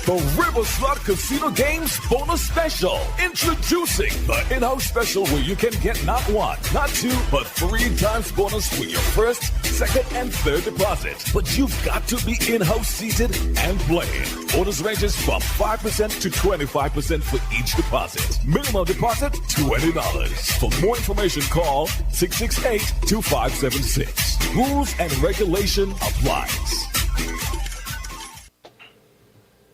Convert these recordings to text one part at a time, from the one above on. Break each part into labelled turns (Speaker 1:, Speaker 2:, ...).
Speaker 1: The River Slot Casino Games Bonus Special. Introducing the in-house special where you can get not one, not two, but 3 times bonus for your first, second, and third deposit. But you've got to be in-house seated and playing. Bonus ranges from 5% to 25% for each deposit. Minimum deposit, $20. For more information, call 668-2576. Rules and regulation applies.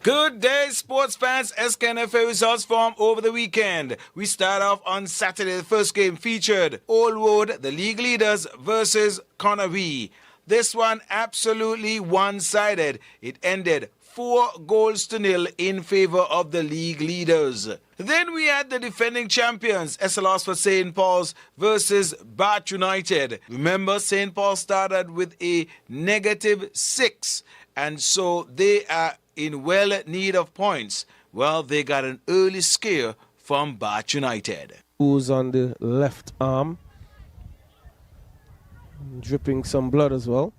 Speaker 2: Good day, sports fans. SKN FA results from over the weekend. We start off on Saturday. The first game featured Old Road, the league leaders, versus Connery. This one absolutely one-sided. It ended 4-0 in favor of the league leaders. Then we had the defending champions, SLRs for St. Paul's versus Bath United. Remember, St. Paul started with a -6, and so they are in well need of points. Well, they got an early scare from Bath United.
Speaker 3: Who's on the left arm, dripping some blood as well.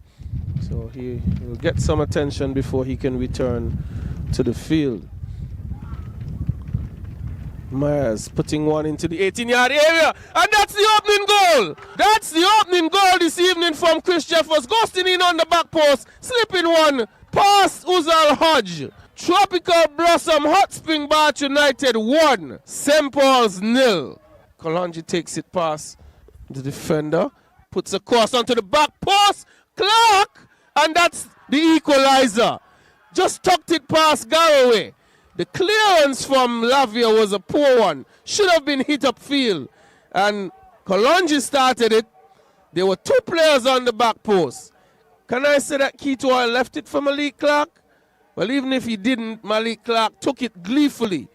Speaker 3: So he will get some attention before he can return to the field. Myers putting one into the 18-yard area, and that's the opening goal. That's the opening goal this evening from Chris Jeffers, ghosting in on the back post, slipping one past Uzal Hodge. Tropical Blossom Hot Spring Bath United 1, St. Paul's 0. Kalonji takes it past the defender, puts a cross onto the back post, Clark, and that's the equalizer. Just tucked it past Garraway. The clearance from Lavia was a poor one. Should have been hit upfield. And Kalonji started it. There were 2 players on the back post. Can I say that Keto left it for Malik Clark? Well, even if he didn't, Malik Clark took it gleefully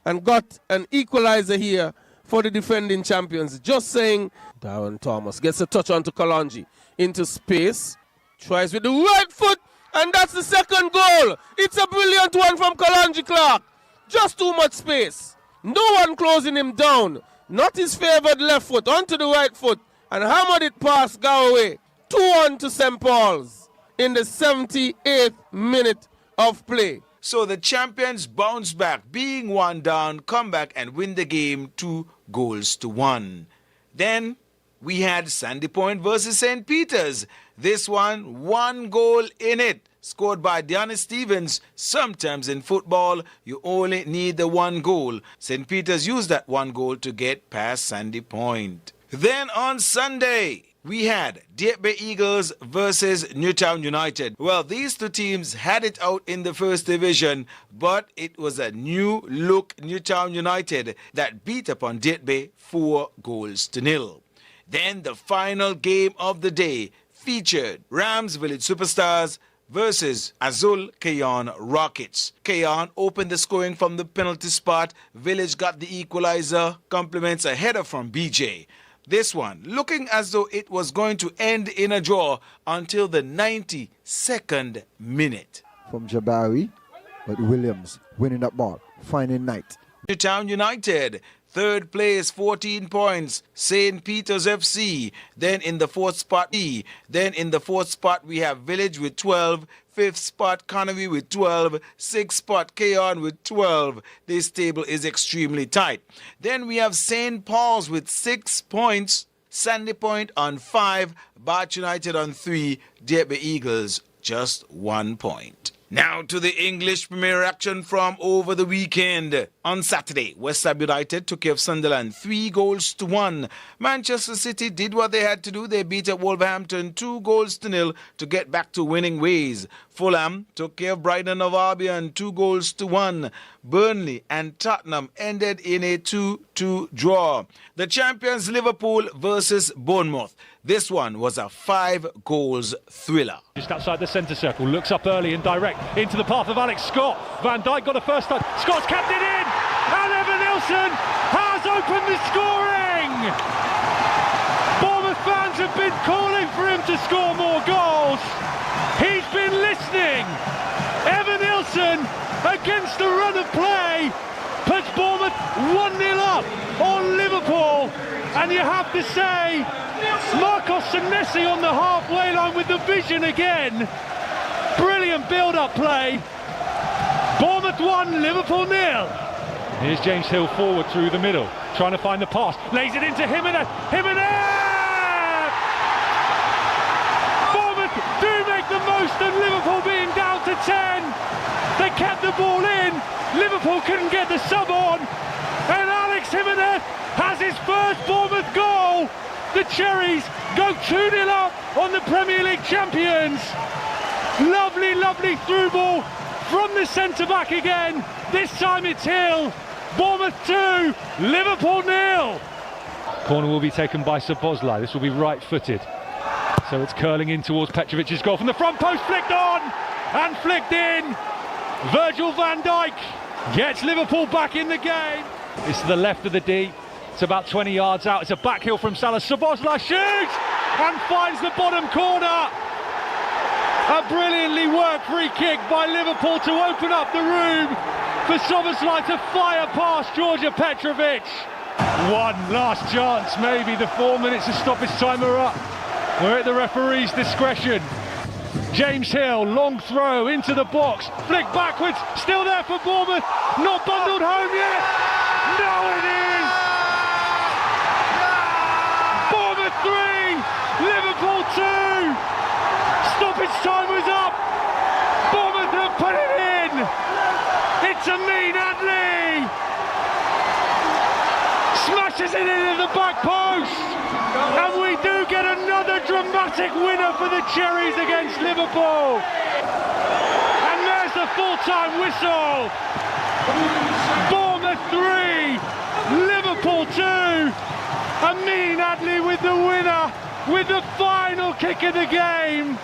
Speaker 3: and got an equalizer here for the defending champions. Just saying, Darren Thomas gets a touch onto Kalonji. Into space. Tries with the right foot. And that's the second goal. It's a brilliant one from Kalonji Clark. Just too much space. No one closing him down. Not his favored left foot, onto the right foot. And hammered it past Garraway. 2-1 to St. Paul's in the 78th minute of play.
Speaker 2: So the champions bounce back, being one down, come back and win the game 2-1. Then we had Sandy Point versus St. Peter's. This one goal in it, scored by Deanna Stevens. Sometimes in football, you only need the 1 goal. St. Peter's used that 1 goal to get past Sandy Point. Then on Sunday, we had Deep Bay Eagles versus Newtown United. Well, these 2 teams had it out in the first division, but it was a new-look Newtown United that beat upon Deep Bay 4-0. Then the final game of the day featured Rams Village Superstars versus Azul Kayon Rockets. Kayon opened the scoring from the penalty spot. Village got the equalizer, compliments a header from BJ. This one looking as though it was going to end in a draw until the 92nd minute.
Speaker 4: From Jabari, but Williams winning that ball, finding Knight.
Speaker 2: Newtown United, 3rd place, 14 points. St. Peter's FC. Then in the 4th spot, Then in the 4th spot, we have Village with 12. 5th spot, Connery with 12. 6th spot, Kayon with 12. This table is extremely tight. Then we have St. Paul's with 6 points. Sandy Point on 5. Bath United on 3. Derby Eagles just 1 point. Now to the English Premier action from over the weekend. On Saturday, West Ham United took care of Sunderland 3-1. Manchester City did what they had to do. They beat up Wolverhampton 2-0 to get back to winning ways. Fulham took care of Brighton of Albion 2-1. Burnley and Tottenham ended in a 2-2 draw. The champions Liverpool versus Bournemouth. This one was a 5-goal thriller.
Speaker 5: Just outside the centre circle, looks up early and direct into the path of Alex Scott. Van Dijk got a first touch. Scott's kept it in, and Evan Nilsson has opened the scoring. Bournemouth fans have been calling for him to score more goals. He's been listening. Evan Nilsson, against the run of play, puts Bournemouth 1-0 up on Liverpool. And you have to say, Marcos Senesi on the halfway line with the vision again. Brilliant build-up play. Bournemouth 1, Liverpool 0. Here's James Hill forward through the middle, trying to find the pass, lays it into Jimenez. Bournemouth do make the most of Liverpool being down to 10. They kept the ball in, Liverpool couldn't get the sub on, and Alex Jimenez has his first Bournemouth goal. The Cherries go 2-0 up on the Premier League champions. Lovely, lovely through ball from the centre-back again. This time it's Hill. Bournemouth 2, Liverpool 0. Corner will be taken by Szoboszlai. This will be right-footed. So it's curling in towards Petrovic's goal from the front post, flicked on and flicked in. Virgil van Dijk gets Liverpool back in the game. It's to the left of the D. It's about 20 yards out. It's a back heel from Salah. Szoboszlai shoots and finds the bottom corner. A brilliantly worked free kick by Liverpool to open up the room for Szoboszlai to fire past Georgia Petrovic. One last chance, maybe. The 4 minutes of stoppage time are up. We're at the referee's discretion. James Hill, long throw into the box, flick backwards, still there for Bournemouth, not bundled home yet. No, it is. Bournemouth 3, Liverpool 2. Stoppage time was up. Bournemouth have put it in. It's Amin Adli. Smashes it into the back post. And we do get another dramatic winner for the Cherries against Liverpool. And there's the full-time whistle. Bournemouth 3, Liverpool 2. Amin Adli with the winner, with the final kick of the game.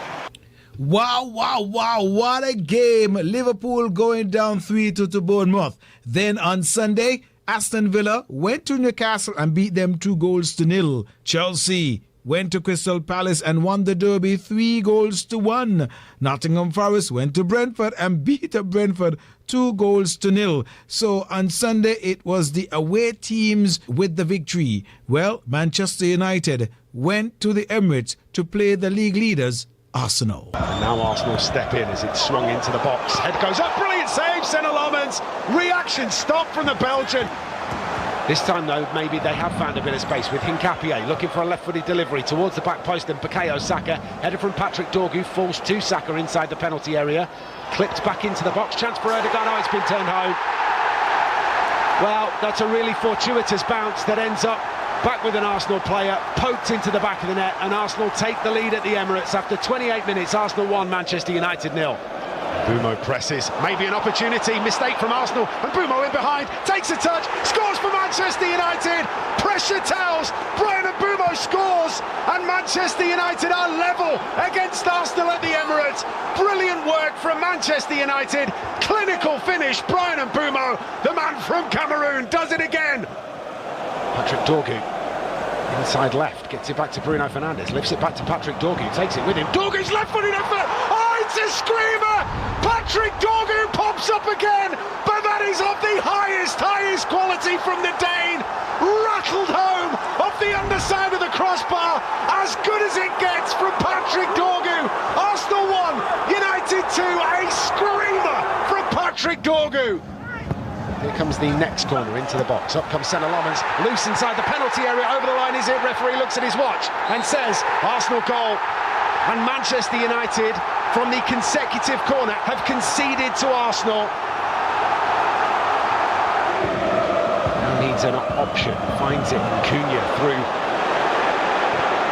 Speaker 2: Wow, what a game. Liverpool going down 3-2 to Bournemouth. Then on Sunday, Aston Villa went to Newcastle and beat them 2-0. Chelsea went to Crystal Palace and won the derby 3-1. Nottingham Forest went to Brentford and beat Brentford 2-0. So on Sunday, it was the away teams with the victory. Well, Manchester United went to the Emirates to play the league leaders, Arsenal.
Speaker 6: And now Arsenal step in as it's swung into the box. Head goes up, brilliant save, Senna Lomans. Reaction stop from the Belgian. This time though, maybe they have found a bit of space with Hincapié looking for a left-footed delivery towards the back post, and Bukayo Saka, header from Patrick Dorgu, falls to Saka inside the penalty area. Clipped back into the box, chance for Erdogan, oh, it's been turned home. Well, that's a really fortuitous bounce that ends up back with an Arsenal player, poked into the back of the net, and Arsenal take the lead at the Emirates after 28 minutes. Arsenal 1, Manchester United 0. Bumo presses, maybe an opportunity, mistake from Arsenal, and Bumo in behind, takes a touch, scores for Manchester United, pressure tells, Brian Bumo scores, and Manchester United are level against Arsenal at the Emirates. Brilliant work from Manchester United, clinical finish, Brian Bumo, the man from Cameroon, does it again. Patrick Dorgu, inside left, gets it back to Bruno Fernandes, lifts it back to Patrick Dorgu, takes it with him, Dorgu's left-footed effort, oh, it's a screamer! Patrick Dorgu pops up again, but that is of the highest quality from the Dane, rattled home off the underside of the crossbar, as good as it gets from Patrick Dorgu. Arsenal 1, United 2, a screamer from Patrick Dorgu. Here comes the next corner into the box. Up comes Senna Lomans, loose inside the penalty area. Over the line is it. Referee looks at his watch and says, Arsenal goal. And Manchester United, from the consecutive corner, have conceded to Arsenal. Now needs an option. Finds it. Cunha through.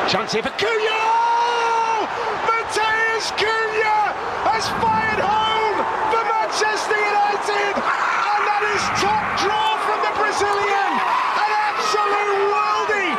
Speaker 6: Chance here for Cunha! Oh! Mateus Cunha has fired home for Manchester United! Top draw from the Brazilian, an absolute worldie.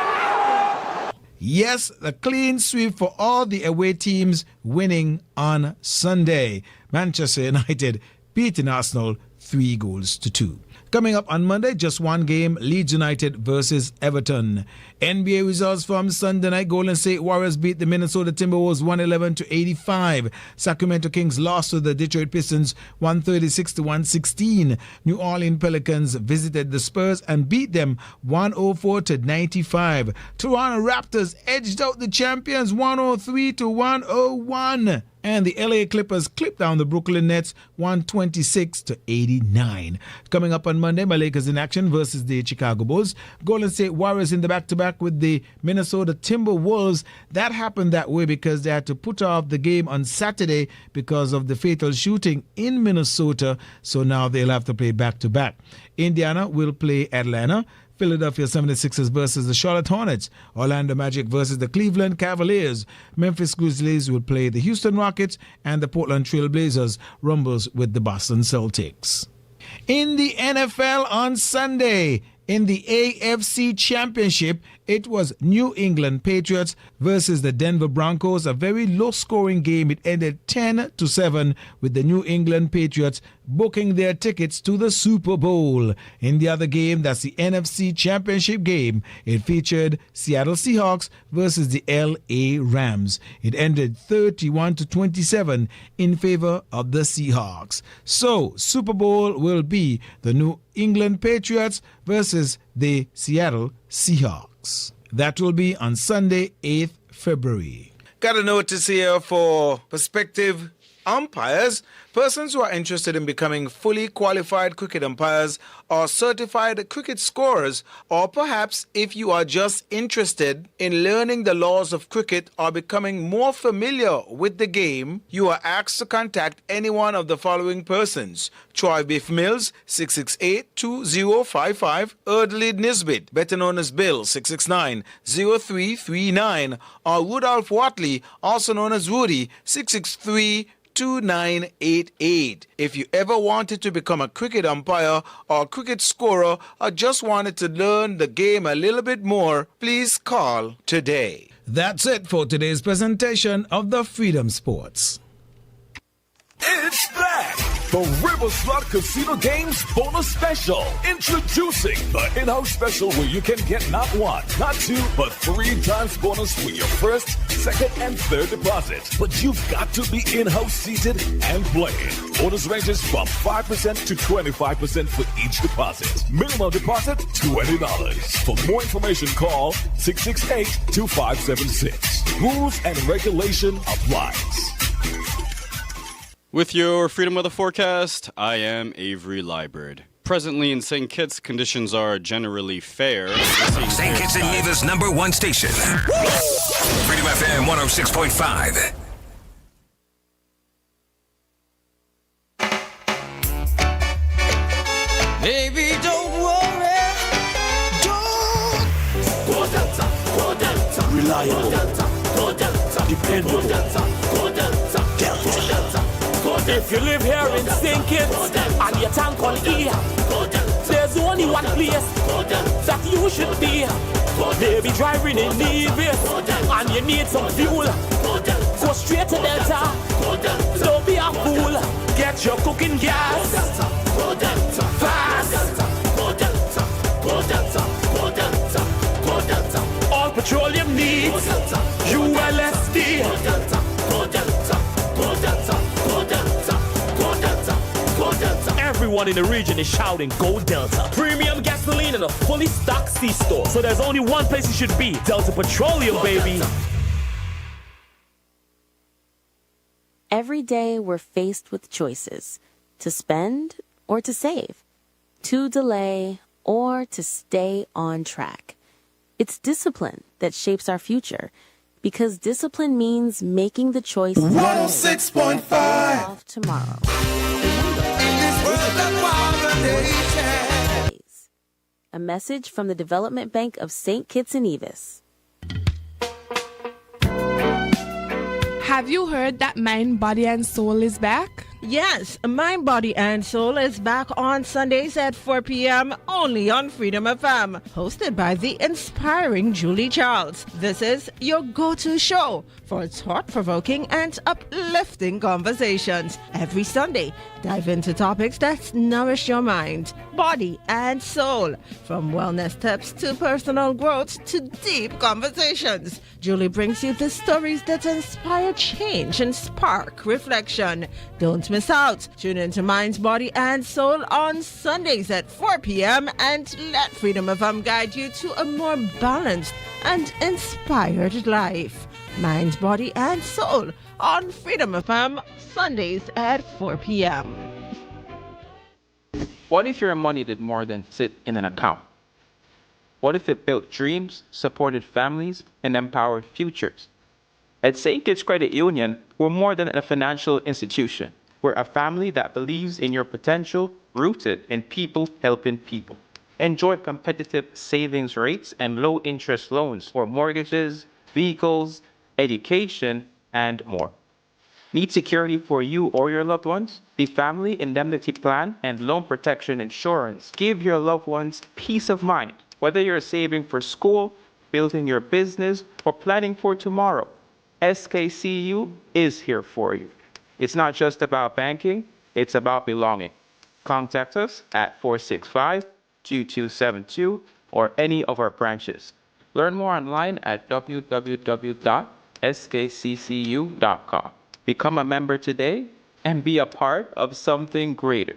Speaker 2: Yes, the clean sweep for all the away teams winning on Sunday. Manchester United beating Arsenal 3-2. Coming up on Monday, just one game, Leeds United versus Everton. NBA results from Sunday night. Golden State Warriors beat the Minnesota Timberwolves 111-85. Sacramento Kings lost to the Detroit Pistons 136-116. New Orleans Pelicans visited the Spurs and beat them 104-95. Toronto Raptors edged out the champions 103-101. and the LA Clippers clipped down the Brooklyn Nets 126-89. Coming up on Monday, my Lakers in action versus the Chicago Bulls. Golden State Warriors in the back-to-back with the Minnesota Timberwolves. That happened that way because they had to put off the game on Saturday because of the fatal shooting in Minnesota, so now they'll have to play back-to-back. Indiana will play Atlanta. Philadelphia 76ers versus the Charlotte Hornets. Orlando Magic versus the Cleveland Cavaliers. Memphis Grizzlies will play the Houston Rockets, and the Portland Trail Blazers rumbles with the Boston Celtics. In the NFL on Sunday, in the AFC Championship, it was New England Patriots versus the Denver Broncos. A very low-scoring game. It ended 10-7 with the New England Patriots booking their tickets to the Super Bowl. In the other game, that's the NFC Championship game, it featured Seattle Seahawks versus the LA Rams. It ended 31-27 in favor of the Seahawks. So, Super Bowl will be the New England Patriots versus the Seattle Seahawks. That will be on Sunday, 8th February. Got a notice here for prospective umpires, persons who are interested in becoming fully qualified cricket umpires or certified cricket scorers, or perhaps if you are just interested in learning the laws of cricket or becoming more familiar with the game, you are asked to contact any one of the following persons: Troy Biff Mills, 668-2055, Erdley Nisbet, better known as Bill, 669-0339, or Rudolph Watley, also known as Rudy, 663-2988. If you ever wanted to become a cricket umpire or cricket scorer or just wanted to learn the game a little bit more, please call today. That's it for today's presentation of the Freedom Sports.
Speaker 1: It's back! The River Slot Casino Games Bonus Special. Introducing the in-house special where you can get not one, not two, but 3 times bonus with your first, second, and third deposit. But you've got to be in-house seated and playing. Bonus ranges from 5% to 25% for each deposit. Minimum deposit, $20. For more information, call 668-2576. Rules and regulation applies.
Speaker 7: With your Freedom Weather forecast, I am Avery Liebert. Presently in St. Kitts, conditions are generally fair.
Speaker 8: St. Kitts and Nevis' #1 station. Freedom FM 106.5.
Speaker 9: Baby, don't worry. Don't. Go Delta, go Delta. Reliable. Go Delta, go Delta. Dependable. Go Delta, go Delta. Delta. If you live here in St. Kitts and your tank on E, there's only one place that you should be. Maybe driving in Nevis and you need some fuel. Go straight to Delta. Don't be a fool. Get your cooking gas fast. All petroleum needs ULSD. Everyone in the region is shouting, Go Delta. Premium gasoline in a fully stocked C-store. So there's only one place you should be. Delta Petroleum, baby.
Speaker 10: Every day we're faced with choices. To spend or to save. To delay or to stay on track. It's discipline that shapes our future. Because discipline means making the choice
Speaker 9: 106.5
Speaker 10: tomorrow. A message from the Development Bank of St. Kitts and Nevis.
Speaker 11: Have you heard that Mind, Body and Soul is back?
Speaker 12: Yes, Mind, Body and Soul is back on Sundays at 4 p.m. only on Freedom FM, hosted by the inspiring Julie Charles. This is your go-to show for thought-provoking and uplifting conversations. Every Sunday, dive into topics that nourish your mind, body, and soul. From wellness tips to personal growth to deep conversations, Julie brings you the stories that inspire change and spark reflection. Don't miss out. Tune into Minds, Body, and Soul on Sundays at 4 p.m. and let Freedom FM guide you to a more balanced and inspired life. Minds, Body, and Soul on Freedom FM, Sundays at 4 p.m.
Speaker 13: What if your money did more than sit in an account? What if it built dreams, supported families, and empowered futures? At St. Kitts Credit Union, we're more than a financial institution. We're a family that believes in your potential, rooted in people helping people. Enjoy competitive savings rates and low interest loans for mortgages, vehicles, education, and more. Need security for you or your loved ones? The Family Indemnity Plan and Loan Protection Insurance give your loved ones peace of mind, whether you're saving for school, building your business, or planning for tomorrow. SKCU is here for you. It's not just about banking, it's about belonging. Contact us at 465-2272 or any of our branches. Learn more online at www.skccu.com. Become a member today and be a part of something greater.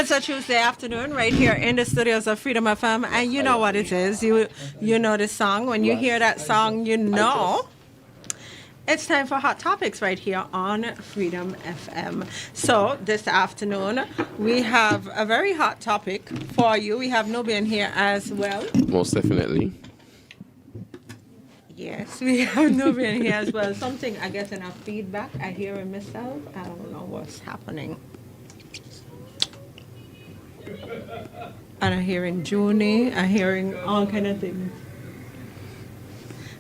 Speaker 12: It's a Tuesday afternoon right here in the studios of Freedom FM, and you know what it is. You know the song. When you hear that song, you know it's time for Hot Topics right here on Freedom FM. So this afternoon, we have a very hot topic for you. We have Nubian here as well.
Speaker 3: Most definitely.
Speaker 12: Yes, we have Nubian here as well. Something I get enough feedback. I hear it myself. I don't know what's happening. And I'm hearing Junie, I'm hearing all kind of things.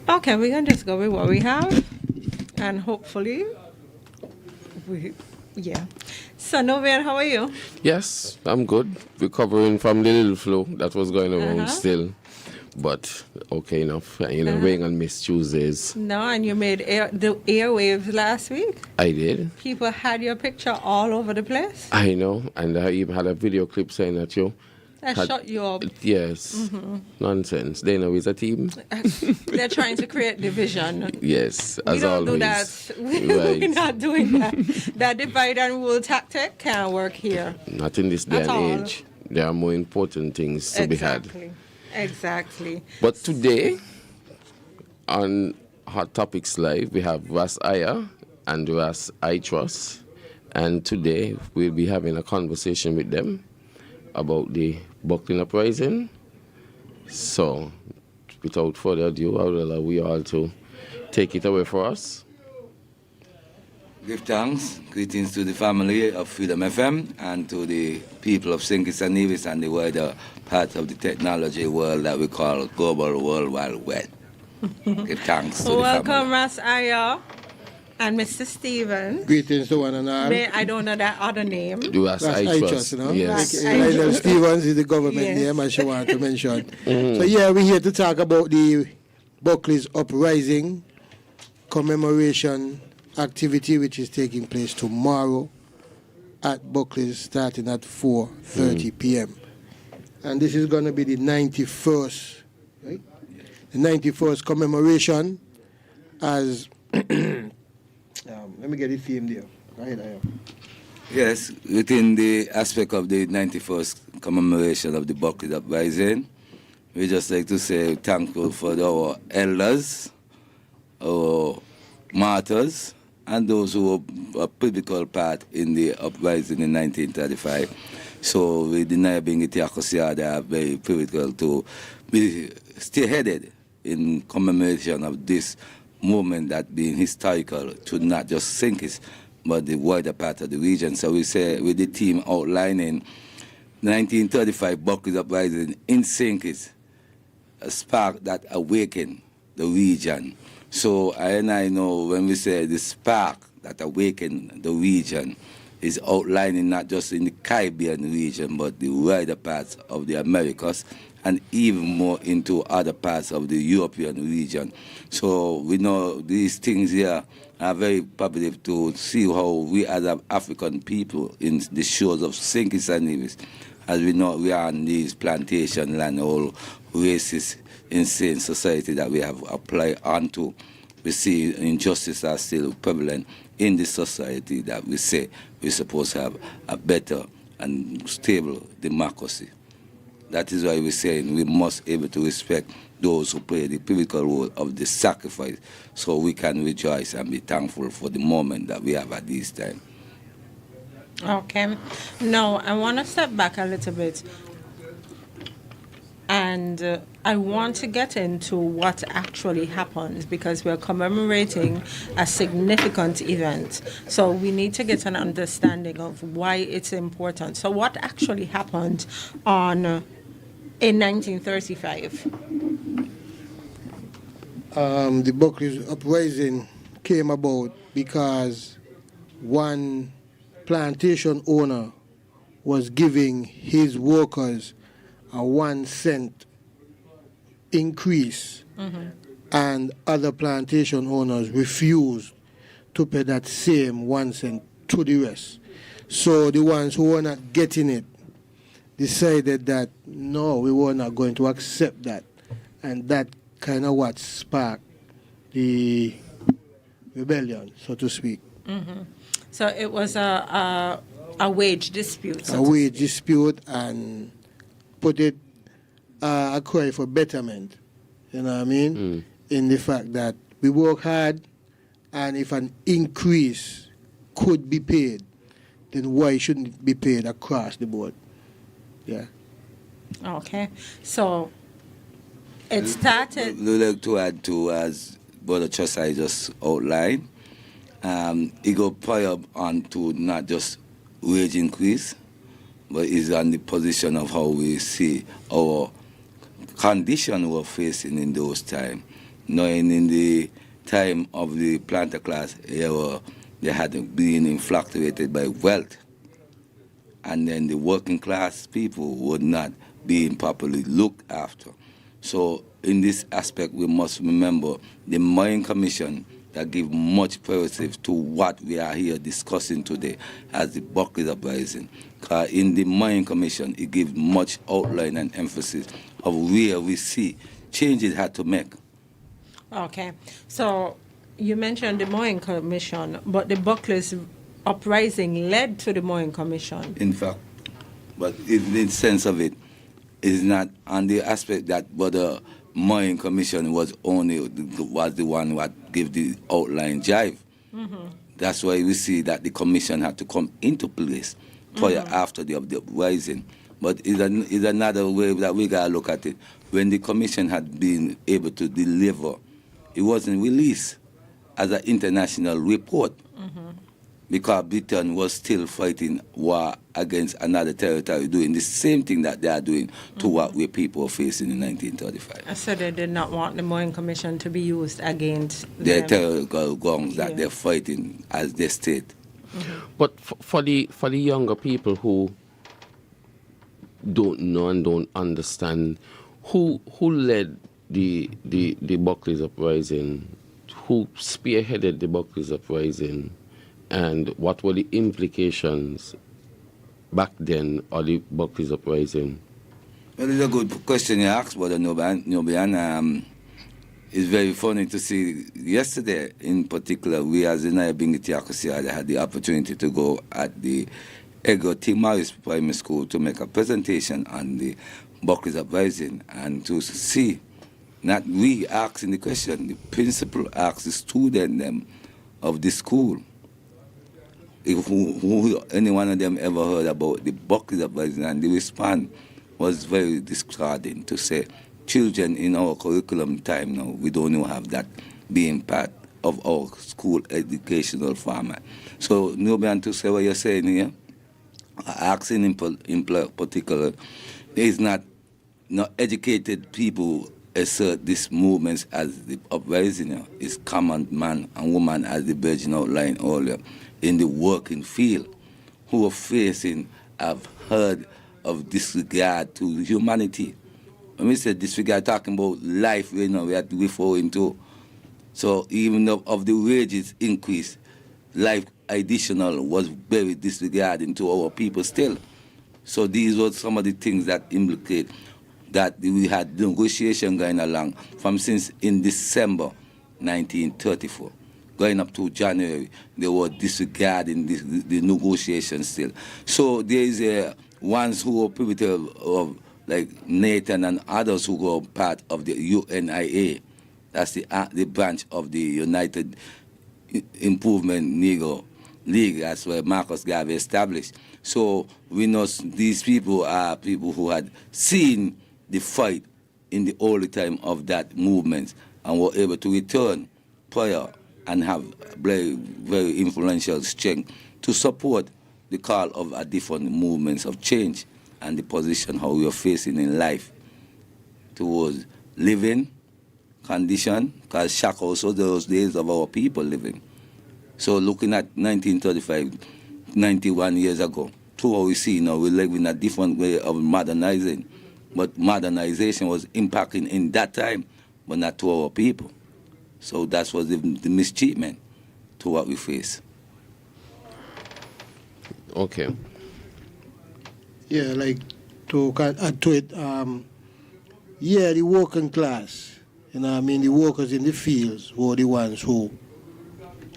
Speaker 12: Okay, we're going to just go with what we have. And hopefully, yeah. So, Nubian, how are you?
Speaker 3: Yes, I'm good. Recovering from the little flu that was going around still. But okay enough. Rain and mist Tuesdays.
Speaker 12: No, and you made the airwaves last week.
Speaker 3: I did.
Speaker 12: People had your picture all over the place.
Speaker 3: I know. And I even had a video clip saying that you
Speaker 12: shut you up.
Speaker 3: Yes. Mm-hmm. Nonsense. They know it's a team.
Speaker 12: They're trying to create division.
Speaker 3: Yes,
Speaker 12: as always. We don't do that.
Speaker 3: Right.
Speaker 12: We're not doing that. That divide and rule tactic can't work here.
Speaker 3: Not in this day and age. There are more important things to be had.
Speaker 12: Exactly.
Speaker 3: But today, on Hot Topics Live, we have Ras Aya and Ras I Trust. And today, we'll be having a conversation with them about the Buckling Uprising. So, without further ado, I would allow we all to take it away for us.
Speaker 14: Give thanks, greetings to the family of Freedom FM and to the people of St. Kitts and Nevis and the wider part of the technology world that we call Global World Wide Web. Give thanks to the family.
Speaker 12: Welcome, Ras Aya and Mr. Stevens.
Speaker 15: Greetings to one and all.
Speaker 12: I don't know that other name.
Speaker 3: Ras I Trust,
Speaker 15: you know?
Speaker 3: Yes.
Speaker 15: Lionel Stevens is the government name, as she wanted to mention. So, yeah, we're here to talk about the Buckley's Uprising commemoration activity, which is taking place tomorrow at Buckley's, starting at 4:30 p.m. And this is going to be the 91st, right? The 91st commemoration, as Let me get the theme there. Go ahead, Ayo.
Speaker 14: Yes, within the aspect of the 91st commemoration of the Buckley Uprising, we just like to say thankful for our elders, our martyrs, and those who were a pivotal part in the uprising in 1935. So we deny being Itiakosia, they are very pivotal to be spearheaded in commemoration of this movement that being historical to not just Sinkis, but the wider part of the region. So we say with the team outlining 1935 Buckley's uprising in Sinkis, a spark that awakened the region. So I know when we say the spark that awakened the region is outlining not just in the Caribbean region, but the wider parts of the Americas and even more into other parts of the European region. So we know these things here are very positive to see how we as African people in the shores of Sinkis and Nevis, as we know we are on these plantation land, all racist, insane society that we have applied onto. We see injustice are still prevalent in this society that we say we're supposed to have a better and stable democracy. That is why we're saying we must be able to respect those who play the pivotal role of the sacrifice so we can rejoice and be thankful for the moment that we have at this time.
Speaker 12: Okay. Now, I want to step back a little bit. And I want to get into what actually happens because we're commemorating a significant event. So we need to get an understanding of why it's important. So what actually happened in 1935?
Speaker 15: The Buckley's uprising came about because one plantation owner was giving his workers a 1 cent increase, and other plantation owners refused to pay that same 1 cent to the rest. So the ones who were not getting it decided that no, we were not going to accept that, and that kind of what sparked the rebellion, so to speak.
Speaker 12: So it was a wage dispute.
Speaker 15: A wage dispute, and put it a cry for betterment, you know what I mean? In the fact that we work hard, and if an increase could be paid, then why shouldn't it be paid across the board? Yeah.
Speaker 12: Okay. So it started.
Speaker 14: We'd like to add to, as Brother Chosai just outlined, it go prior on to not just wage increase, but is on the position of how we see our condition we're facing in those times. Knowing in the time of the planter class era, they had been fluctuated by wealth, and then the working class people were not being properly looked after. So in this aspect, we must remember the Mine Commission that give much priority to what we are here discussing today as the Buckley Uprising. In the Mine Commission, it gives much outline and emphasis of where we see changes had to make.
Speaker 12: Okay. So you mentioned the Mine Commission, but the Buckley's uprising led to the Mine Commission.
Speaker 14: In fact, but in the sense of it, is not on the aspect that the Mine Commission was the one that gave the outline jive. That's why we see that the commission had to come into place prior after the uprising. But it's another way that we got to look at it. When the commission had been able to deliver, it wasn't released as an international report because Britain was still fighting war against another territory, doing the same thing that they are doing to what we people are facing in 1935.
Speaker 12: So they did not want the Mine Commission to be used against
Speaker 14: their territorial grounds that they're fighting as their state.
Speaker 16: But for the younger people who don't know and don't understand, who led the Buckley's uprising, who spearheaded the Buckley's uprising, and what were the implications back then of the Buckley's uprising?
Speaker 14: Well, it's a good question you asked, Brother Nubian. it's very funny to see yesterday in particular, we as the Nayabingitiakosiada had the opportunity to go at the Ego T. Morris Primary School to make a presentation on the Buckley's uprising and to see, not we asking the question, the principal asked the student them of the school if who any one of them ever heard about the Buckley's uprising, and the response was very discarding to say, children in our curriculum time now, we don't even have that being part of our school educational format. So, Nubian, to say what you're saying here, asking in particular, there is not educated people assert these movements as the uprising is common man and woman, as the Virgin outlined earlier, in the working field, who are facing, have heard of disregard to humanity. When we say disregard, talking about life, we have to refer into. So even though of the wages increase, life additional was very disregarding to our people still. So these were some of the things that implicate that we had negotiation going along from since in December 1934. Going up to January, they were disregarding the negotiations still. So there is ones who are pivotal of like Nathan and others who were part of the UNIA. That's the branch of the United Improvement Negro League. That's where Marcus Garvey established. So we know these people are people who had seen the fight in the early time of that movement and were able to return prior and have very, very influential strength to support the call of a different movements of change and the position how we are facing in life towards living condition, because shock also those days of our people living. So looking at 1935, 91 years ago, to what we see now, we live in a different way of modernizing, but modernization was impacting in that time, but not to our people. So that was the mistreatment to what we face.
Speaker 16: Okay.
Speaker 15: Yeah, like to add to it, the working class, the workers in the fields were the ones who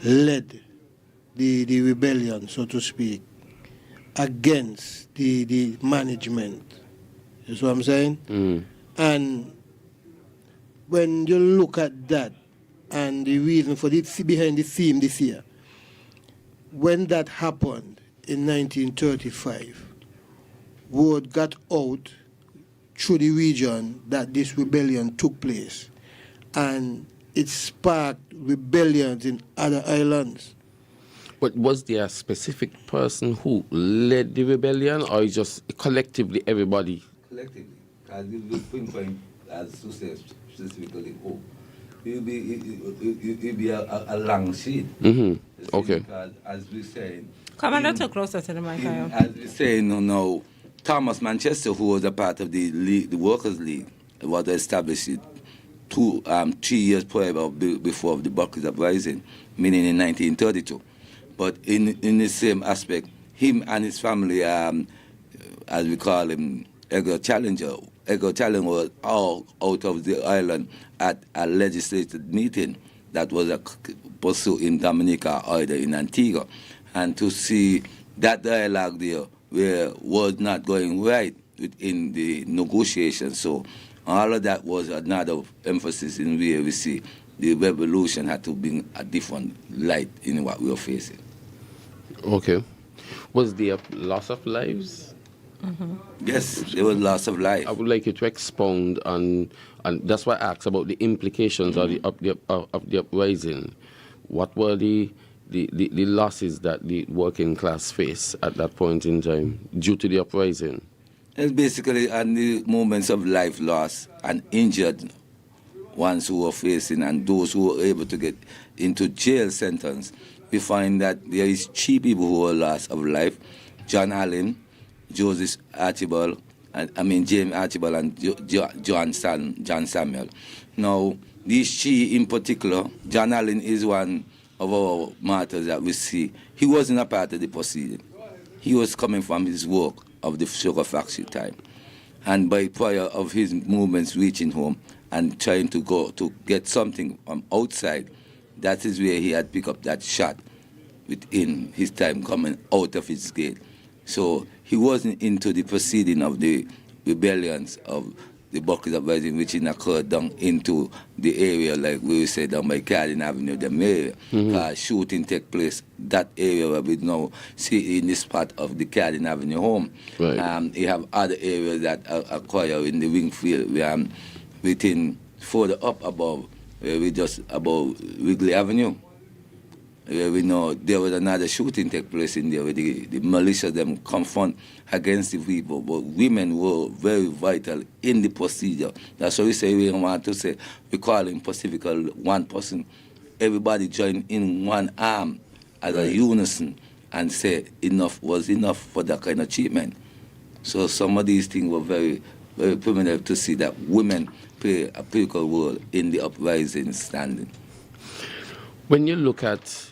Speaker 15: led the rebellion, so to speak, against the management. You see what I'm saying?
Speaker 16: Mm.
Speaker 15: And when you look at that and the reason for behind the theme this year, when that happened in 1935, word got out through the region that this rebellion took place, and it sparked rebellions in other islands.
Speaker 16: But was there a specific person who led the rebellion, or just collectively everybody?
Speaker 14: Collectively, because it will pinpoint, as to say specifically, it'll be a long sheet.
Speaker 16: Mm-hmm. Okay.
Speaker 14: Because as we say,
Speaker 12: come on, let's closer to the mic.
Speaker 14: As we say, no, Thomas Manchester, who was a part of the league, the Workers' League, was established 3 years prior before the Buckley's uprising, meaning in 1932. But in the same aspect, him and his family, as we call him, Edgar Challenger was all out of the island at a legislative meeting that was pursued in Dominica or in Antigua. And to see that dialogue there where was not going right within the negotiations. So all of that was another emphasis in where we see the revolution had to bring a different light in what we were facing.
Speaker 16: Okay. Was there loss of lives?
Speaker 12: Mm-hmm.
Speaker 14: Yes, there was loss of life.
Speaker 16: I would like you to expound on, and that's why I asked about the implications of the uprising. What were the losses that the working class faced at that point in time due to the uprising?
Speaker 14: It's basically on the moments of life loss and injured ones who were facing and those who were able to get into jail sentence. We find that there is 3 people who were lost of life: John Allen, Joseph Archibald, James Archibald and John Samuel. Now, these 3 in particular, John Allen is one of our martyrs that we see. He wasn't a part of the proceeding. He was coming from his work of the sugar factory time. And by prior of his movements reaching home, and trying to go to get something from outside, that is where he had picked up that shot within his time coming out of his gate. So he wasn't into the proceeding of the rebellions of the Buckley's uprising, which occurred down into the area, like we said, down by Cardin Avenue, the area. Shooting take place, that area where we now see in this part of the Cardin Avenue home.
Speaker 16: Right.
Speaker 14: You have other areas that are acquired in the Wingfield, within further up above, where we just above Wrigley Avenue. Where we know there was another shooting take place in there where the militia them confront against the people, but women were very vital in the procedure. That's why we say we don't want to say we call in Pacifical one person. Everybody join in one arm as a unison and say enough was enough for that kind of treatment. So some of these things were very, very primitive to see that women play a critical role in the uprising standing.
Speaker 16: When you look at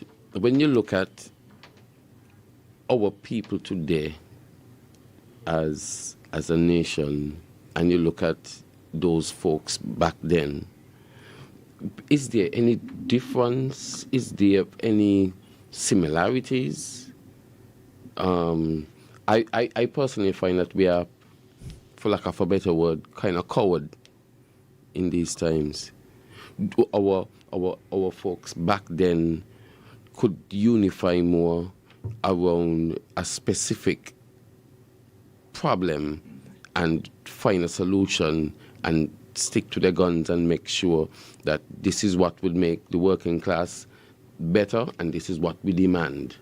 Speaker 16: our people today as a nation, and you look at those folks back then, is there any difference? Is there any similarities? I personally find that we are, for lack of a better word, kind of coward in these times. Our folks back then could unify more around a specific problem and find a solution and stick to their guns and make sure that this is what would make the working class better and this is what we demand.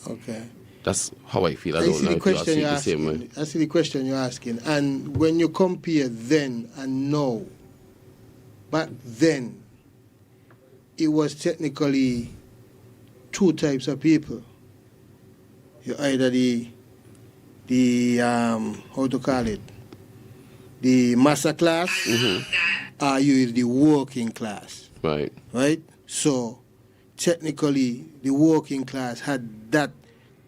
Speaker 15: Okay.
Speaker 16: That's how I feel. I don't know if you see the same way.
Speaker 15: I see the question you're asking. And when you compare then and now, back then, it was technically two types of people. You're either the how to call it, the master class, or you is the working class.
Speaker 16: Right.
Speaker 15: Right? So technically the working class had that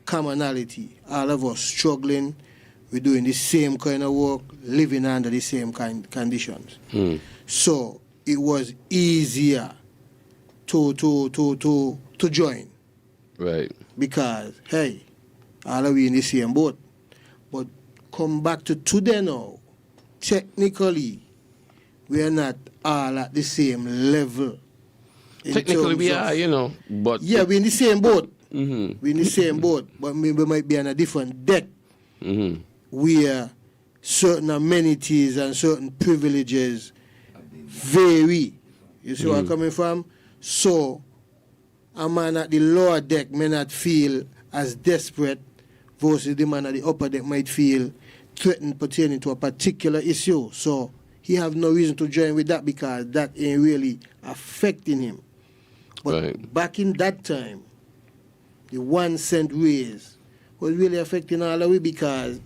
Speaker 15: commonality. All of us struggling, we're doing the same kind of work, living under the same conditions. So it was easier to join.
Speaker 16: Right.
Speaker 15: Because, hey, all of we in the same boat. But come back to today now, technically, we are not all at the same level.
Speaker 16: Technically we are, but...
Speaker 15: Yeah, we're in the same boat. We're in the same boat, but we might be on a different deck. Where certain amenities and certain privileges vary. You see where I'm coming from? So, a man at the lower deck may not feel as desperate versus the man at the upper deck might feel threatened pertaining to a particular issue. So, he have no reason to join with that because that ain't really affecting him. But back in that time, the 1 cent raise was really affecting all of we because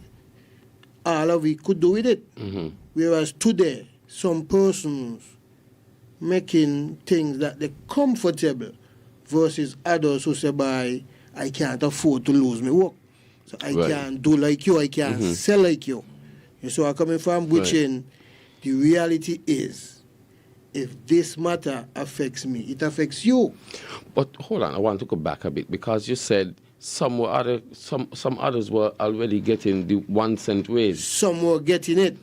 Speaker 15: all of we could do with it. Whereas today, some persons making things that they're comfortable versus others who say, "By I can't afford to lose my work. So I can't do like you, I can't sell like you." You see where I'm coming from? Which in the reality is, if this matter affects me, it affects you.
Speaker 16: But hold on, I want to go back a bit because you said some others were already getting the 1 cent raise.
Speaker 15: Some were getting it.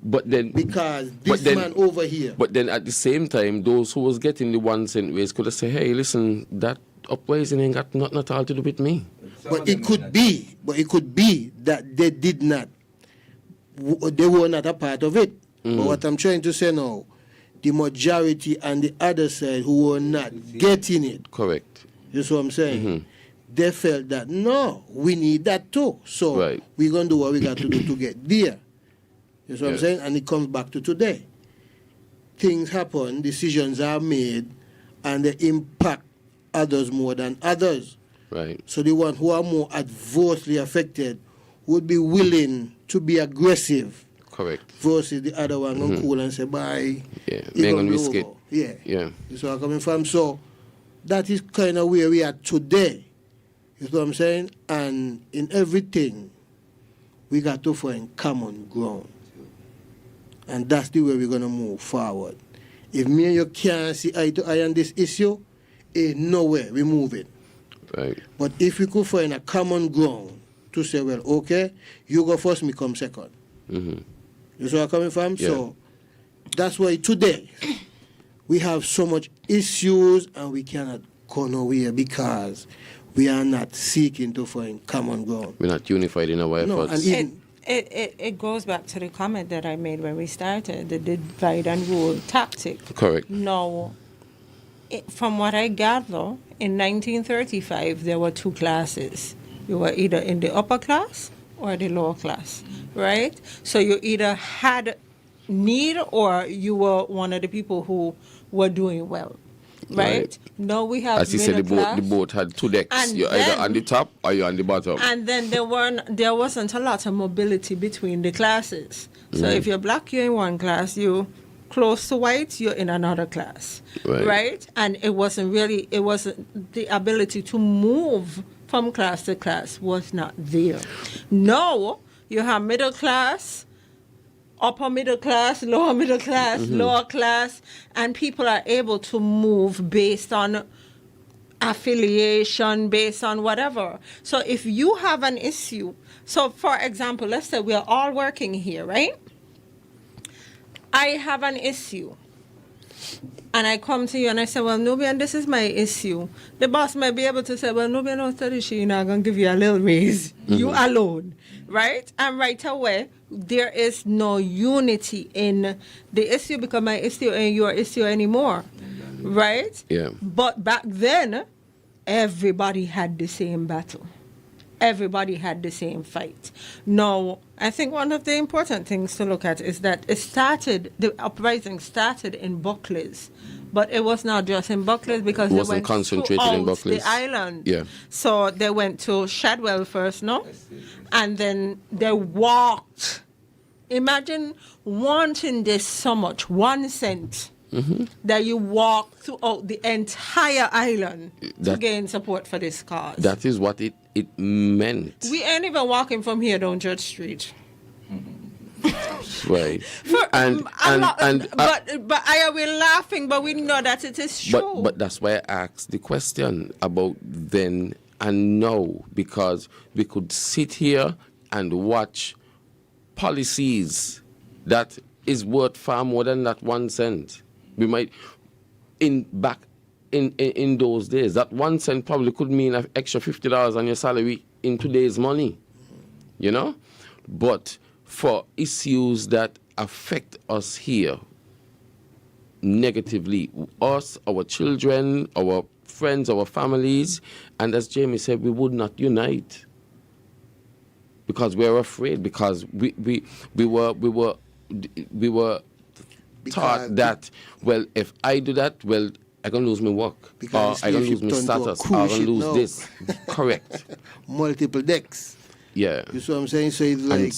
Speaker 16: But then
Speaker 15: because this man over here.
Speaker 16: But then at the same time, those who was getting the 1 cent raise could have said, "Hey, listen, that uprising ain't got nothing at all to do with me."
Speaker 15: But it could be that they did not. They were not a part of it. But what I'm trying to say now, the majority on the other side who were not getting it.
Speaker 16: Correct.
Speaker 15: You see what I'm saying? They felt that, no, we need that too. So we're going to do what we got to do to get there. You see what I'm saying? And it comes back to today. Things happen, decisions are made, and they impact others more than others.
Speaker 16: Right.
Speaker 15: So the ones who are more adversely affected would be willing to be aggressive.
Speaker 16: Correct.
Speaker 15: Versus the other one going cool and say, "Bye."
Speaker 16: Yeah, they're going to risk it.
Speaker 15: Yeah.
Speaker 16: Yeah.
Speaker 15: That's where I'm coming from. So that is kind of where we are today. You know what I'm saying? And in everything, we got to find common ground. And that's the way we're going to move forward. If me and you can't see eye to eye on this issue, ain't nowhere we moving.
Speaker 16: Right.
Speaker 15: But if we could find a common ground to say, well, okay, you go first, me come second.
Speaker 16: Mm-hmm.
Speaker 15: You see where I'm coming from?
Speaker 16: Yeah.
Speaker 15: So that's why today we have so much issues and we cannot go nowhere because we are not seeking to find common ground.
Speaker 16: We're not unified in our
Speaker 15: No,
Speaker 16: efforts.
Speaker 15: and even,
Speaker 12: It goes back to the comment that I made when we started, the divide and rule tactic.
Speaker 16: Correct.
Speaker 12: No, from what I gather, in 1935 there were two classes. You were either in the upper class or the lower class, right? So you either had need or you were one of the people who were doing well. Right? Now we have
Speaker 16: As you said, the boat had two decks.
Speaker 12: And
Speaker 16: You're either on the top or you're on the bottom.
Speaker 12: And then there wasn't a lot of mobility between the classes. So if you're black, you're in one class. You close to white, you're in another class. Right? And it wasn't the ability to move from class to class was not there. Now you have middle class, upper middle class, lower middle class, lower class, and people are able to move based on affiliation, based on whatever. So if you have an issue, so for example, let's say we're all working here, right? I have an issue. And I come to you and I say, well, Nubian, this is my issue. The boss might be able to say, well, Nubian, don't study, she's not going to give you a little raise. You alone, right? And right away, there is no unity in the issue because my issue ain't your issue anymore, right?
Speaker 16: Yeah.
Speaker 12: But back then, everybody had the same battle. Everybody had the same fight. Now, I think one of the important things to look at is that the uprising started in Buckley's, but it was not just in Buckley's because
Speaker 16: It
Speaker 12: they
Speaker 16: wasn't
Speaker 12: went
Speaker 16: concentrated in
Speaker 12: throughout
Speaker 16: Buckley's.
Speaker 12: the island.
Speaker 16: Yeah.
Speaker 12: So they went to Shadwell first, no? And then they walked. Imagine wanting this so much, 1 cent, that you walk throughout the entire island to gain support for this cause.
Speaker 16: That is what it meant.
Speaker 12: We ain't even walking from here down Church Street.
Speaker 16: Right.
Speaker 12: But we're laughing, but we know that it is true.
Speaker 16: But that's why I asked the question about then and now, because we could sit here and watch policies that is worth far more than that 1 cent. We might in those days, that 1 cent probably could mean an extra $50 on your salary in today's money. You know? But for issues that affect us here negatively, us, our children, our friends, our families, and as Jamie said, we would not unite. Because we're afraid, because we were taught that, well, if I do that, well, I can lose my work, or I can lose my status, or I can lose this. Correct.
Speaker 15: Multiple decks.
Speaker 16: Yeah.
Speaker 15: You see what I'm saying? So it's like,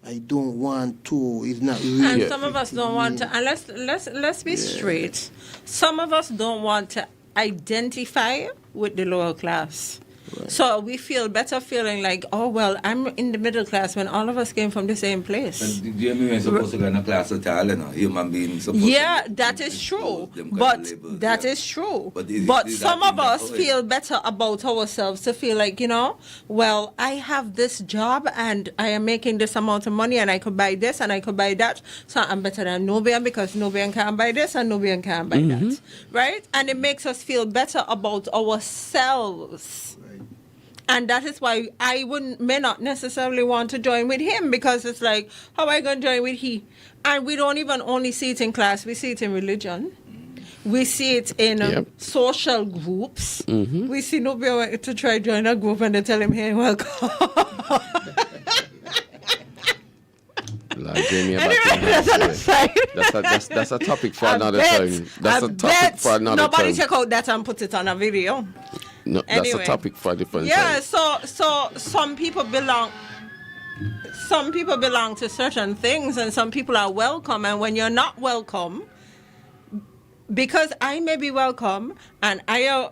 Speaker 15: I don't want to. It's not really.
Speaker 12: And some of us don't want to. And let's be straight. Some of us don't want to identify with the lower class. Right. So we feel better feeling like, oh, well, I'm in the middle class when all of us came from the same place.
Speaker 14: And Jamie ain't supposed to go in a class at all, you know. Human beings supposed
Speaker 12: that is true. But that is true. But some of us feel better about ourselves to feel like, you know, well, I have this job and I am making this amount of money and I could buy this and I could buy that. So I'm better than Nubian because Nubian can't buy this and Nubian can't buy that. Right? And it makes us feel better about ourselves. And that is why I may not necessarily want to join with him, because it's like, how am I going to join with he? And we don't even only see it in class, we see it in religion. We see it in social groups. We see nobody to try to join a group and they tell him, hey, welcome.
Speaker 16: Jamie, that's a topic for another time. That's a topic for another time.
Speaker 12: Nobody check out that and put it on a video.
Speaker 16: No,
Speaker 12: anyway,
Speaker 16: that's a topic for a different
Speaker 12: time.
Speaker 16: Yeah,
Speaker 12: so some people belong to certain things and some people are welcome, and when you're not welcome, because I may be welcome and Aya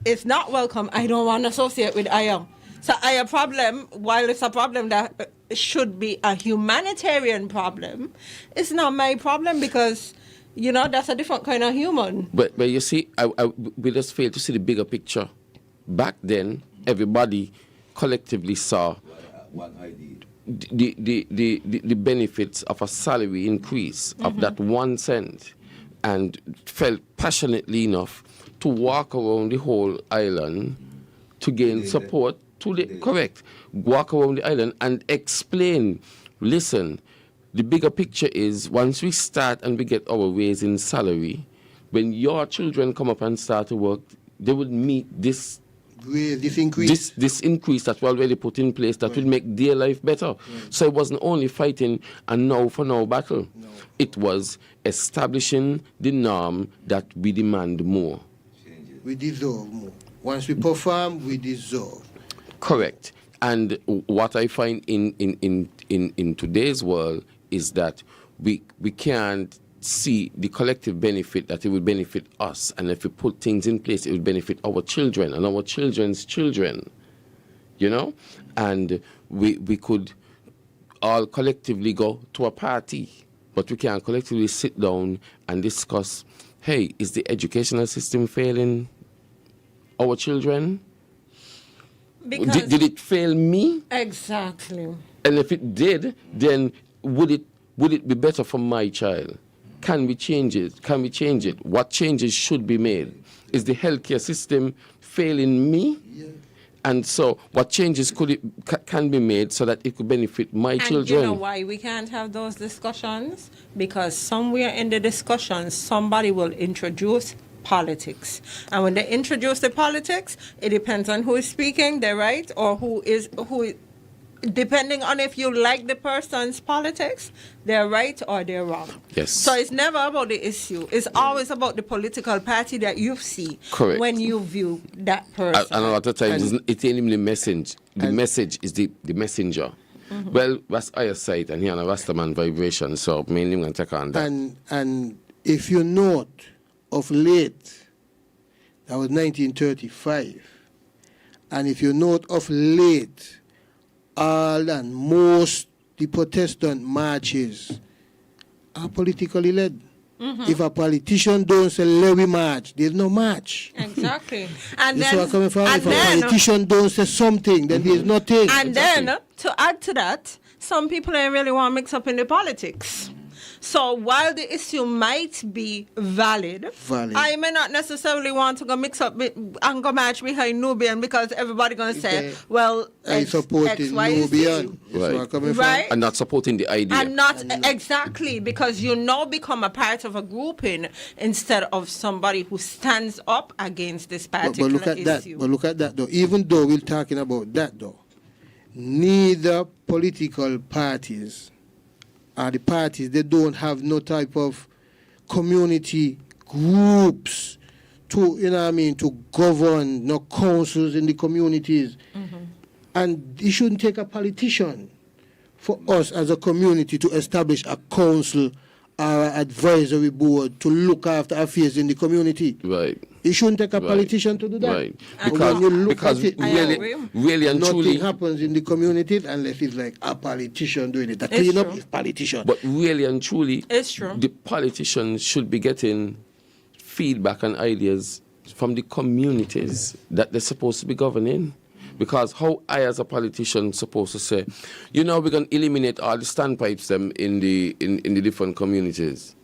Speaker 12: is not welcome, I don't want to associate with Aya. So Aya problem, while it's a problem that should be a humanitarian problem, it's not my problem because, that's a different kind of human.
Speaker 16: But you see, we just fail to see the bigger picture. Back then, everybody collectively saw the benefits of a salary increase of that 1 cent and felt passionately enough to walk around the whole island to gain support to the walk around the island and explain, listen, the bigger picture is once we start and we get our raise in salary, when your children come up and start to work, they would meet this
Speaker 15: increase.
Speaker 16: This increase that we already put in place that will make their life better. So it wasn't only fighting a now for now battle. No. It was establishing the norm that we demand more.
Speaker 15: We deserve more. Once we perform, we deserve.
Speaker 16: Correct. And what I find in today's world is that we can't see the collective benefit that it will benefit us, and if we put things in place, it will benefit our children and our children's children, and we could all collectively go to a party, but we can't collectively sit down and discuss, hey, is the educational system failing our children?
Speaker 12: Because
Speaker 16: did it fail me?
Speaker 12: Exactly.
Speaker 16: And if it did, then would it be better for my child? Can we change it? Can we change it? What changes should be made? Is the healthcare system failing me? Yeah. And so what changes can be made so that it could benefit my children?
Speaker 12: You know why we can't have those discussions? Because somewhere in the discussions, somebody will introduce politics. And when they introduce the politics, it depends on who is speaking, they're right, or who depending on if you like the person's politics, they're right or they're wrong.
Speaker 16: Yes.
Speaker 12: So it's never about the issue. It's always about the political party that you see.
Speaker 16: Correct.
Speaker 12: When you view that person.
Speaker 16: And a lot of times it ain't even the message. The message is the messenger. Mm-hmm. Well, that's our side, and here on a Rastaman vibration, so mainly I'm going to take on that.
Speaker 15: And if you note, of late, that was 1935, and if you note of late, all and most the Protestant marches are politically led. Mm-hmm. If a politician don't say let we march, there's no march.
Speaker 12: Exactly. And
Speaker 15: this
Speaker 12: then,
Speaker 15: is where I'm coming from. If a politician don't say something, then there's nothing.
Speaker 12: And
Speaker 15: exactly.
Speaker 12: Then to add to that, some people ain't really want to mix up in the politics. So while the issue might be valid, I may not necessarily want to go mix up and go march behind Nubian because everybody going to say, well,
Speaker 15: I supporting Nubian.
Speaker 12: Right.
Speaker 16: And not supporting the idea.
Speaker 12: And not exactly, because you now become a part of a grouping instead of somebody who stands up against this particular
Speaker 15: but look at
Speaker 12: issue.
Speaker 15: But look at that, though. Even though we're talking about that, though, neither political parties are the parties, they don't have no type of community groups to govern, no councils in the communities. Mm-hmm. And it shouldn't take a politician for us as a community to establish a council or an advisory board to look after affairs in the community.
Speaker 16: Right.
Speaker 15: It shouldn't take a politician to do that.
Speaker 16: Right. Because when you look at it, really and
Speaker 15: nothing
Speaker 16: truly
Speaker 15: happens in the communities unless it's like a politician doing it. A clean-up is politician.
Speaker 16: But really and truly,
Speaker 12: it's true.
Speaker 16: The politicians should be getting feedback and ideas from the communities that they're supposed to be governing. Because how I as a politician supposed to say, we're going to eliminate all the standpipes them in the different communities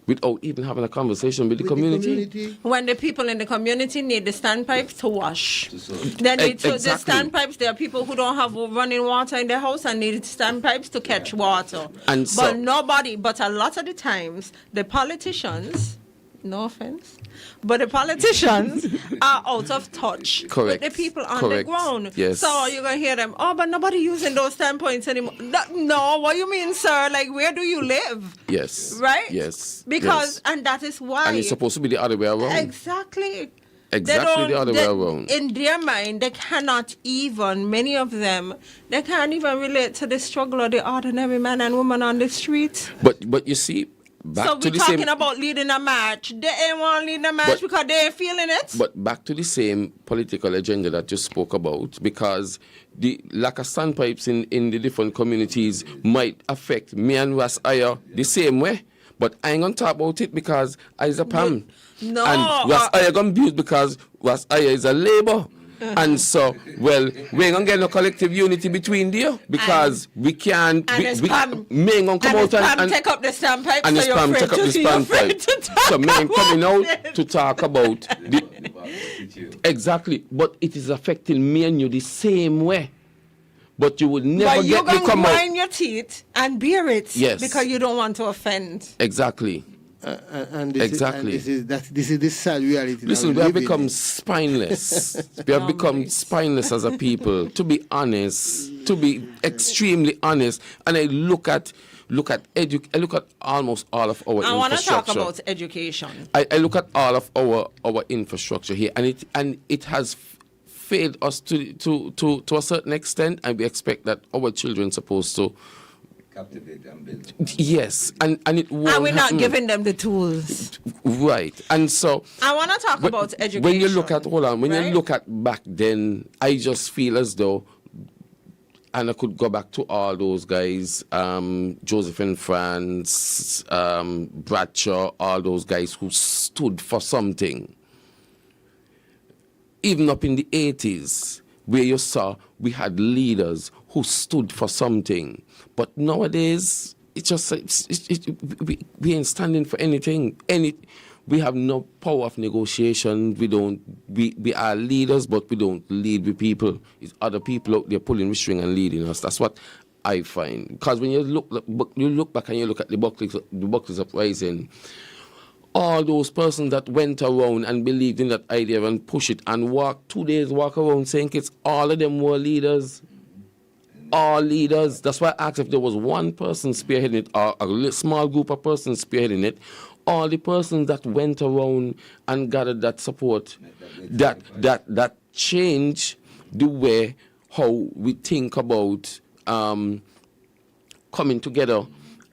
Speaker 16: without even having a conversation with the community.
Speaker 12: When the people in the community need the standpipes to wash. They need the standpipes. There are people who don't have running water in their house and need standpipes to catch water.
Speaker 16: And
Speaker 12: but a lot of the times, the politicians, no offense, but the politicians are out of touch with the people on the ground.
Speaker 16: Yes.
Speaker 12: So you're going to hear them, but nobody using those standpoints anymore. No, what you mean, sir? Like, where do you live?
Speaker 16: Yes.
Speaker 12: Right?
Speaker 16: Yes.
Speaker 12: Because, and that is why.
Speaker 16: And it's supposed to be the other way around.
Speaker 12: Exactly.
Speaker 16: Exactly the other way around.
Speaker 12: In their mind, they cannot even, many of them, they can't even relate to the struggle of the ordinary man and woman on the street.
Speaker 16: But you see, back
Speaker 12: So
Speaker 16: to
Speaker 12: we're
Speaker 16: the
Speaker 12: talking
Speaker 16: same.
Speaker 12: about leading a match. They ain't want to lead a match
Speaker 16: But-
Speaker 12: because they ain't feeling it.
Speaker 16: But back to the same political agenda that you spoke about, because the lack of standpipes in the different communities might affect me and Ras Aya the same way. But I ain't gonna talk about it because I's a Pam.
Speaker 12: No.
Speaker 16: And Ras Aya gonna be used because Ras Aya is a Labour. And so, well, we ain't gonna get no collective unity between there because we can't.
Speaker 12: And it's Pam.
Speaker 16: Me ain't gonna come out
Speaker 12: Pam take up the standpipe,
Speaker 16: and
Speaker 12: so
Speaker 16: it's
Speaker 12: you're
Speaker 16: Pam
Speaker 12: afraid
Speaker 16: take up
Speaker 12: to
Speaker 16: the
Speaker 12: see, you're afraid
Speaker 16: standpipe.
Speaker 12: to talk
Speaker 16: So me ain't coming
Speaker 12: about
Speaker 16: out to talk about the, exactly, but it is affecting me and you the same way. But you would never
Speaker 12: But you're
Speaker 16: get me
Speaker 12: going to
Speaker 16: come out.
Speaker 12: grind your teeth and bear it.
Speaker 16: Yes.
Speaker 12: Because you don't want to offend.
Speaker 16: Exactly.
Speaker 15: And this
Speaker 16: Exactly.
Speaker 15: this is the sad reality.
Speaker 16: Listen, we have become spineless. We have become spineless as a people. To be honest, to be extremely honest, and I look at almost all of our
Speaker 12: I want to
Speaker 16: infrastructure.
Speaker 12: talk about education.
Speaker 16: I look at all of our infrastructure here, and it has failed us to a certain extent, and we expect that our children supposed to
Speaker 14: captivate and build.
Speaker 16: Yes, and it won't
Speaker 12: And we're not
Speaker 16: happen.
Speaker 12: giving them the tools.
Speaker 16: Right, and so
Speaker 12: I want to talk about education.
Speaker 16: when you look at you
Speaker 12: right?
Speaker 16: look at back then, I just feel as though, and I could go back to all those guys, Joseph and Franz, Bradshaw, all those guys who stood for something. Even up in the 80s, where you saw we had leaders who stood for something. But nowadays, we ain't standing for anything. We have no power of negotiation. We are leaders, but we don't lead with people. It's other people out there pulling the string and leading us. That's what I find. Because when you look back and you look at the Buckley's uprising, all those persons that went around and believed in that idea and push it and walk 2 days, walk around saying it's all of them were leaders. All leaders. That's why I asked if there was one person spearheading it or a small group of persons spearheading it. All the persons that went around and gathered that support, that change the way how we think about coming together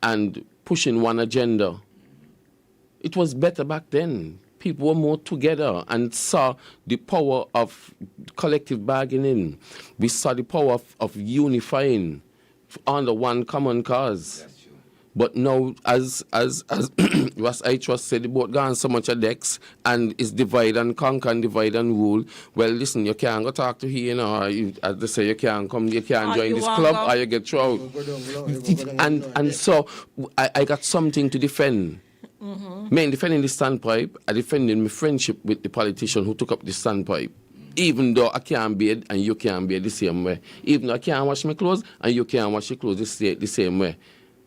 Speaker 16: and pushing one agenda. It was better back then. People were more together and saw the power of collective bargaining. We saw the power of unifying under one common cause. But now, as Ras I Trust said, the boat gone so much at decks and it's divide and conquer and divide and rule. Well, listen, you can't go talk to here, you know, as they say, you can't join this club or you get thrown. And so I got something to defend.
Speaker 12: Mm-hmm.
Speaker 16: Me defending the standpipe, I defending my friendship with the politician who took up the standpipe. Even though I can't bathe and you can't bathe the same way. Even though I can't wash my clothes and you can't wash your clothes the same way.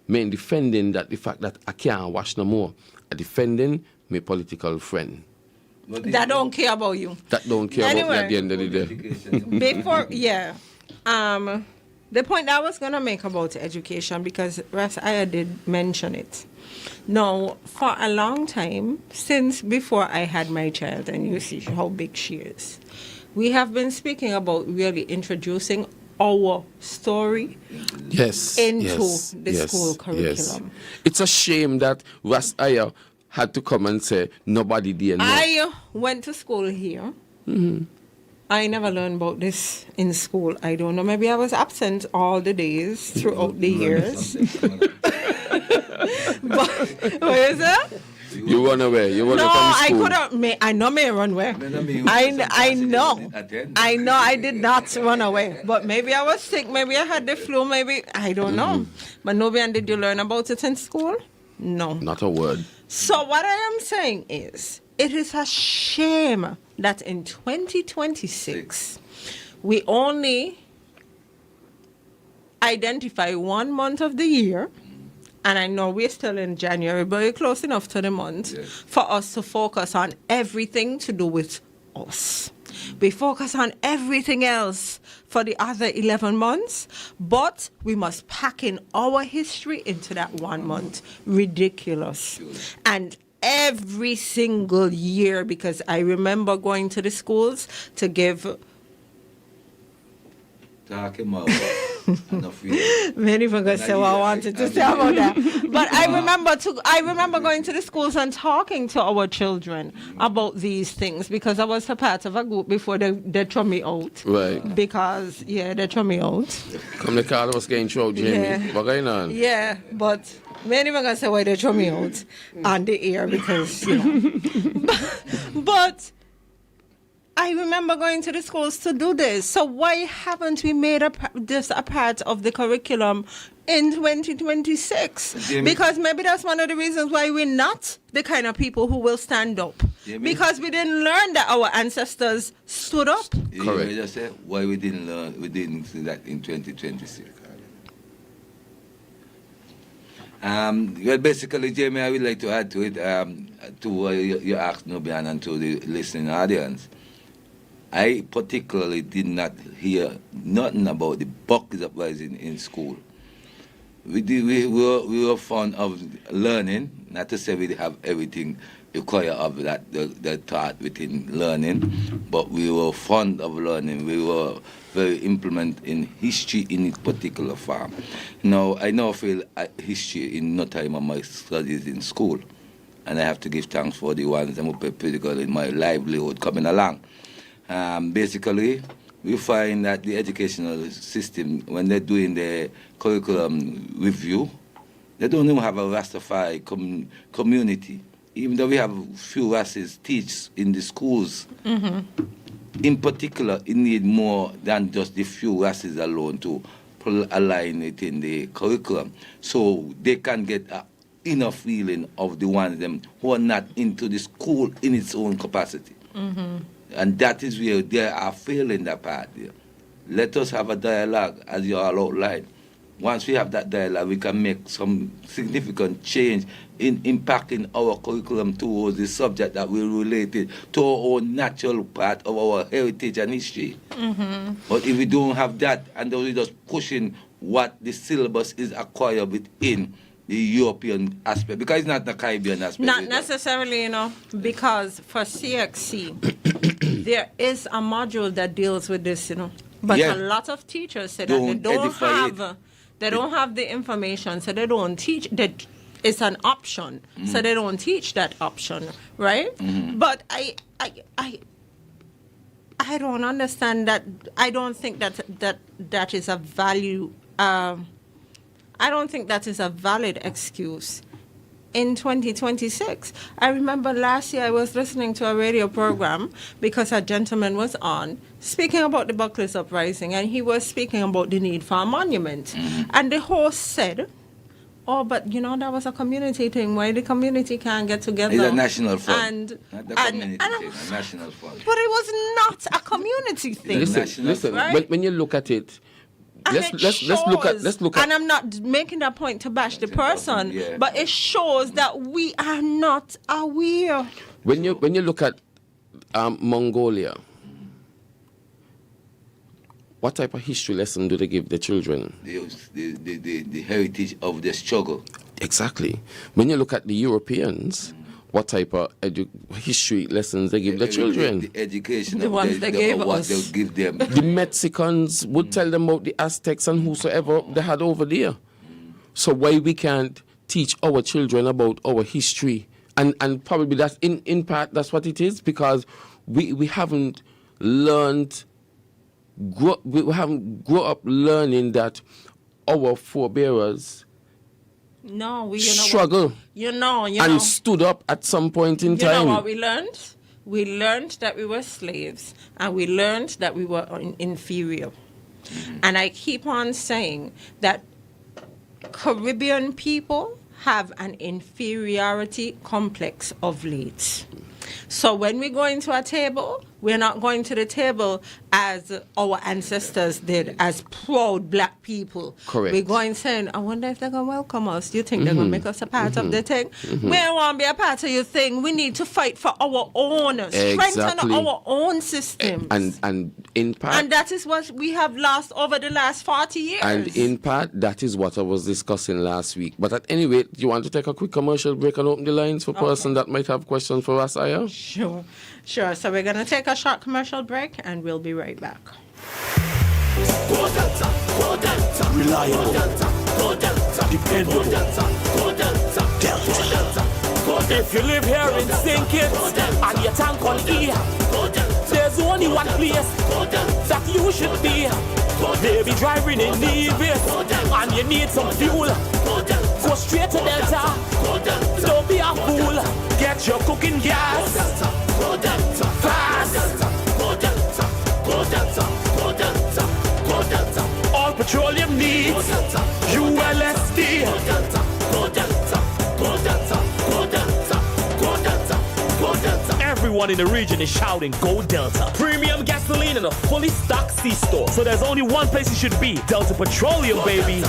Speaker 16: Me defending that the fact that I can't wash no more. I defending my political friend.
Speaker 12: That don't care about you.
Speaker 16: That don't care about me at the end of the day.
Speaker 12: Before, yeah. The point I was going to make about education, because Ras Aya did mention it. Now, for a long time, since before I had my child, and you see how big she is, we have been speaking about really introducing our story into the school curriculum.
Speaker 16: Yes. It's a shame that Ras Aya had to come and say, nobody did know.
Speaker 12: I went to school here.
Speaker 16: Mm-hmm.
Speaker 12: I never learned about this in school. I don't know. Maybe I was absent all the days throughout the years. But, what is that?
Speaker 16: You run away. You run
Speaker 12: No,
Speaker 16: away from
Speaker 12: I
Speaker 16: school.
Speaker 12: couldn't. I know me run away. I know. I did not run away. But maybe I was sick. Maybe I had the flu. Maybe I don't know. But Nobian, did you learn about it in school? No.
Speaker 16: Not a word.
Speaker 12: So what I am saying is, it is a shame that in 2026 we only identify 1 month of the year. And I know we're still in January, but we're close enough to the month for us to focus on everything to do with us. We focus on everything else for the other 11 months, but we must pack in our history into that 1 month. Ridiculous. And every single year, because I remember going to the schools to give...
Speaker 14: Talk him out.
Speaker 12: Many forgot to say what I wanted to say about that. But I remember going to the schools and talking to our children about these things because I was a part of a group before they threw me out.
Speaker 16: Right.
Speaker 12: Because, they threw me out.
Speaker 16: Come the car was getting through, Jamie.
Speaker 12: Yeah.
Speaker 16: What going on?
Speaker 12: Yeah, but many were going to say why they threw me out on the air because, but I remember going to the schools to do this. So why haven't we made this a part of the curriculum in 2026?
Speaker 14: Jamie?
Speaker 12: Because maybe that's one of the reasons why we're not the kind of people who will stand up.
Speaker 14: Jamie?
Speaker 12: Because we didn't learn that our ancestors stood up.
Speaker 14: Correct. You just say why we didn't learn, we didn't see that in 2026. Well, basically, Jamie, I would like to add to it, to what you asked Nubian and to the listening audience. I particularly did not hear nothing about the Buckley's uprising in school. We were fond of learning, not to say we have everything required of that the taught within learning, but we were fond of learning. We were very implement in history in its particular form. Now, I now feel history in no time of my studies in school, and I have to give thanks for the ones that were critical in my livelihood coming along. Basically, we find that the educational system, when they're doing the curriculum review, they don't even have a Rastafari community. Even though we have few races teach in the schools, in particular, it need more than just the few races alone to align it in the curriculum, so they can get enough feeling of the ones them who are not into the school in its own capacity. And that is where they are failing that part there. Let us have a dialogue, as you all outlined. Once we have that dialogue, we can make some significant change in impacting our curriculum towards the subject that will relate it to our own natural part of our heritage and history. But if we don't have that, and then we're just pushing what the syllabus is acquired within the European aspect, because it's not the Caribbean aspect.
Speaker 12: Not necessarily, because for CXC, there is a module that deals with this, But a lot of teachers say that they don't have the information, so they don't teach that it's an option, so they don't teach that option, right? But I don't understand that. I don't think that is a value. I don't think that is a valid excuse in 2026. I remember last year I was listening to a radio program because a gentleman was on speaking about the Buckley's uprising, and he was speaking about the need for a monument. And the host said, but that was a community thing. Why the community can't get together?
Speaker 14: It's a national fund. Not the community thing, a national fund.
Speaker 12: But it was not a community thing.
Speaker 16: Listen,
Speaker 12: right?
Speaker 16: when you look at it, let's look at.
Speaker 12: And I'm not making that point to bash the person, but it shows that we are not aware.
Speaker 16: When you look at Mongolia, what type of history lesson do they give the children?
Speaker 14: The heritage of the struggle.
Speaker 16: Exactly. When you look at the Europeans, what type of history lessons they give the children?
Speaker 14: The education
Speaker 12: the ones they gave us.
Speaker 14: What they'll give them.
Speaker 16: The Mexicans would tell them about the Aztecs and whosoever they had over there. So why we can't teach our children about our history? And probably that's in part that's what it is, because we haven't learned. We haven't grown up learning that our forebearers struggle and stood up at some point in time.
Speaker 12: You know what we learned? We learned that we were slaves, and we learned that we were inferior. And I keep on saying that Caribbean people have an inferiority complex of late. So when we go into a table, we're not going to the table as our ancestors did, as proud black people.
Speaker 16: Correct.
Speaker 12: We're going saying, I wonder if they're going to welcome us. Do you think they're going to make us a part of the thing? We don't want to be a part of your thing. We need to fight for our own, strengthen our own systems.
Speaker 16: And in part...
Speaker 12: And that is what we have lost over the last 40 years.
Speaker 16: And in part, that is what I was discussing last week. But at any rate, do you want to take a quick commercial break and open the lines for person that might have questions for us, Aya?
Speaker 12: Sure. So we're going to take a short commercial break, and we'll be right back.
Speaker 9: Go Delta, go Delta. Reliable, go Delta, dependable, go Delta, Delta. If you live here in St. Kitts and your tank on E, there's only one place that you should be. Maybe driving in Nevis and you need some fuel. Go straight to Delta. Don't be a fool. Get your cooking gas fast. All petroleum needs ULSD. Everyone in the region is shouting, Go Delta. Premium gasoline in a fully stocked C-store. So there's only one place you should be. Delta Petroleum, baby.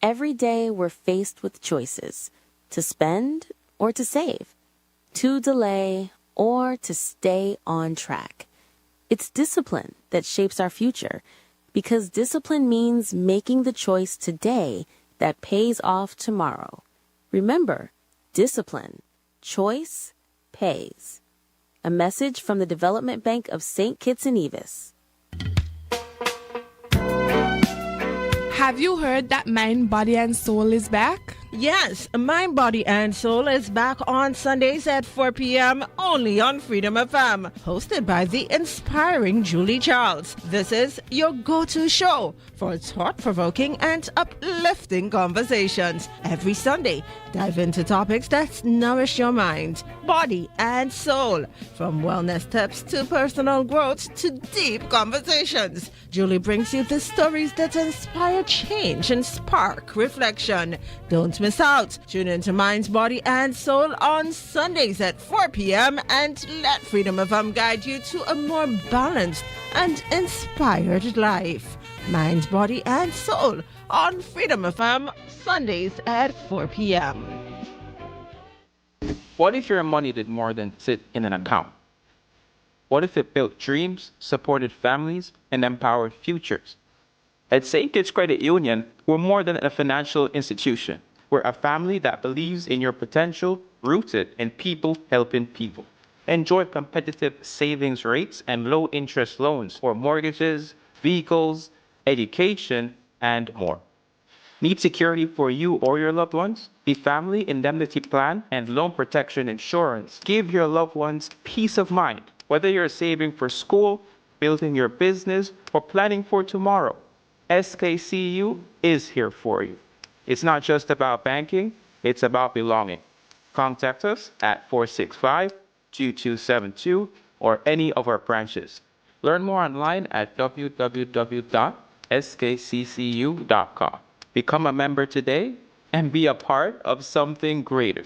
Speaker 10: Every day we're faced with choices to spend or to save, to delay or to stay on track. It's discipline that shapes our future because discipline means making the choice today that pays off tomorrow. Remember, discipline, choice, pays. A message from the Development Bank of St. Kitts and Nevis.
Speaker 11: Have you heard that Mind, Body and Soul is back?
Speaker 12: Yes, Mind, Body and Soul is back on Sundays at 4 p.m. only on Freedom FM, hosted by the inspiring Julie Charles. This is your go-to show for thought-provoking and uplifting conversations. Every Sunday, dive into topics that nourish your mind, body and soul, from wellness tips to personal growth to deep conversations. Julie brings you the stories that inspire change and spark reflection. Don't miss out. Tune into Minds, Body and Soul on Sundays at 4 p.m. and let Freedom FM guide you to a more balanced and inspired life. Minds, Body and Soul on Freedom FM Sundays at 4 p.m.
Speaker 13: What if your money did more than sit in an account? What if it built dreams, supported families, and empowered futures? At St. Kitts Credit Union, we're more than a financial institution. We're a family that believes in your potential, rooted in people helping people. Enjoy competitive savings rates and low interest loans for mortgages, vehicles, education, and more. Need security for you or your loved ones? The Family Indemnity Plan and Loan Protection Insurance give your loved ones peace of mind, whether you're saving for school, building your business, or planning for tomorrow. SKCU is here for you. It's not just about banking, it's about belonging. Contact us at 465-2272 or any of our branches. Learn more online at www.skccu.com. Become a member today and be a part of something greater.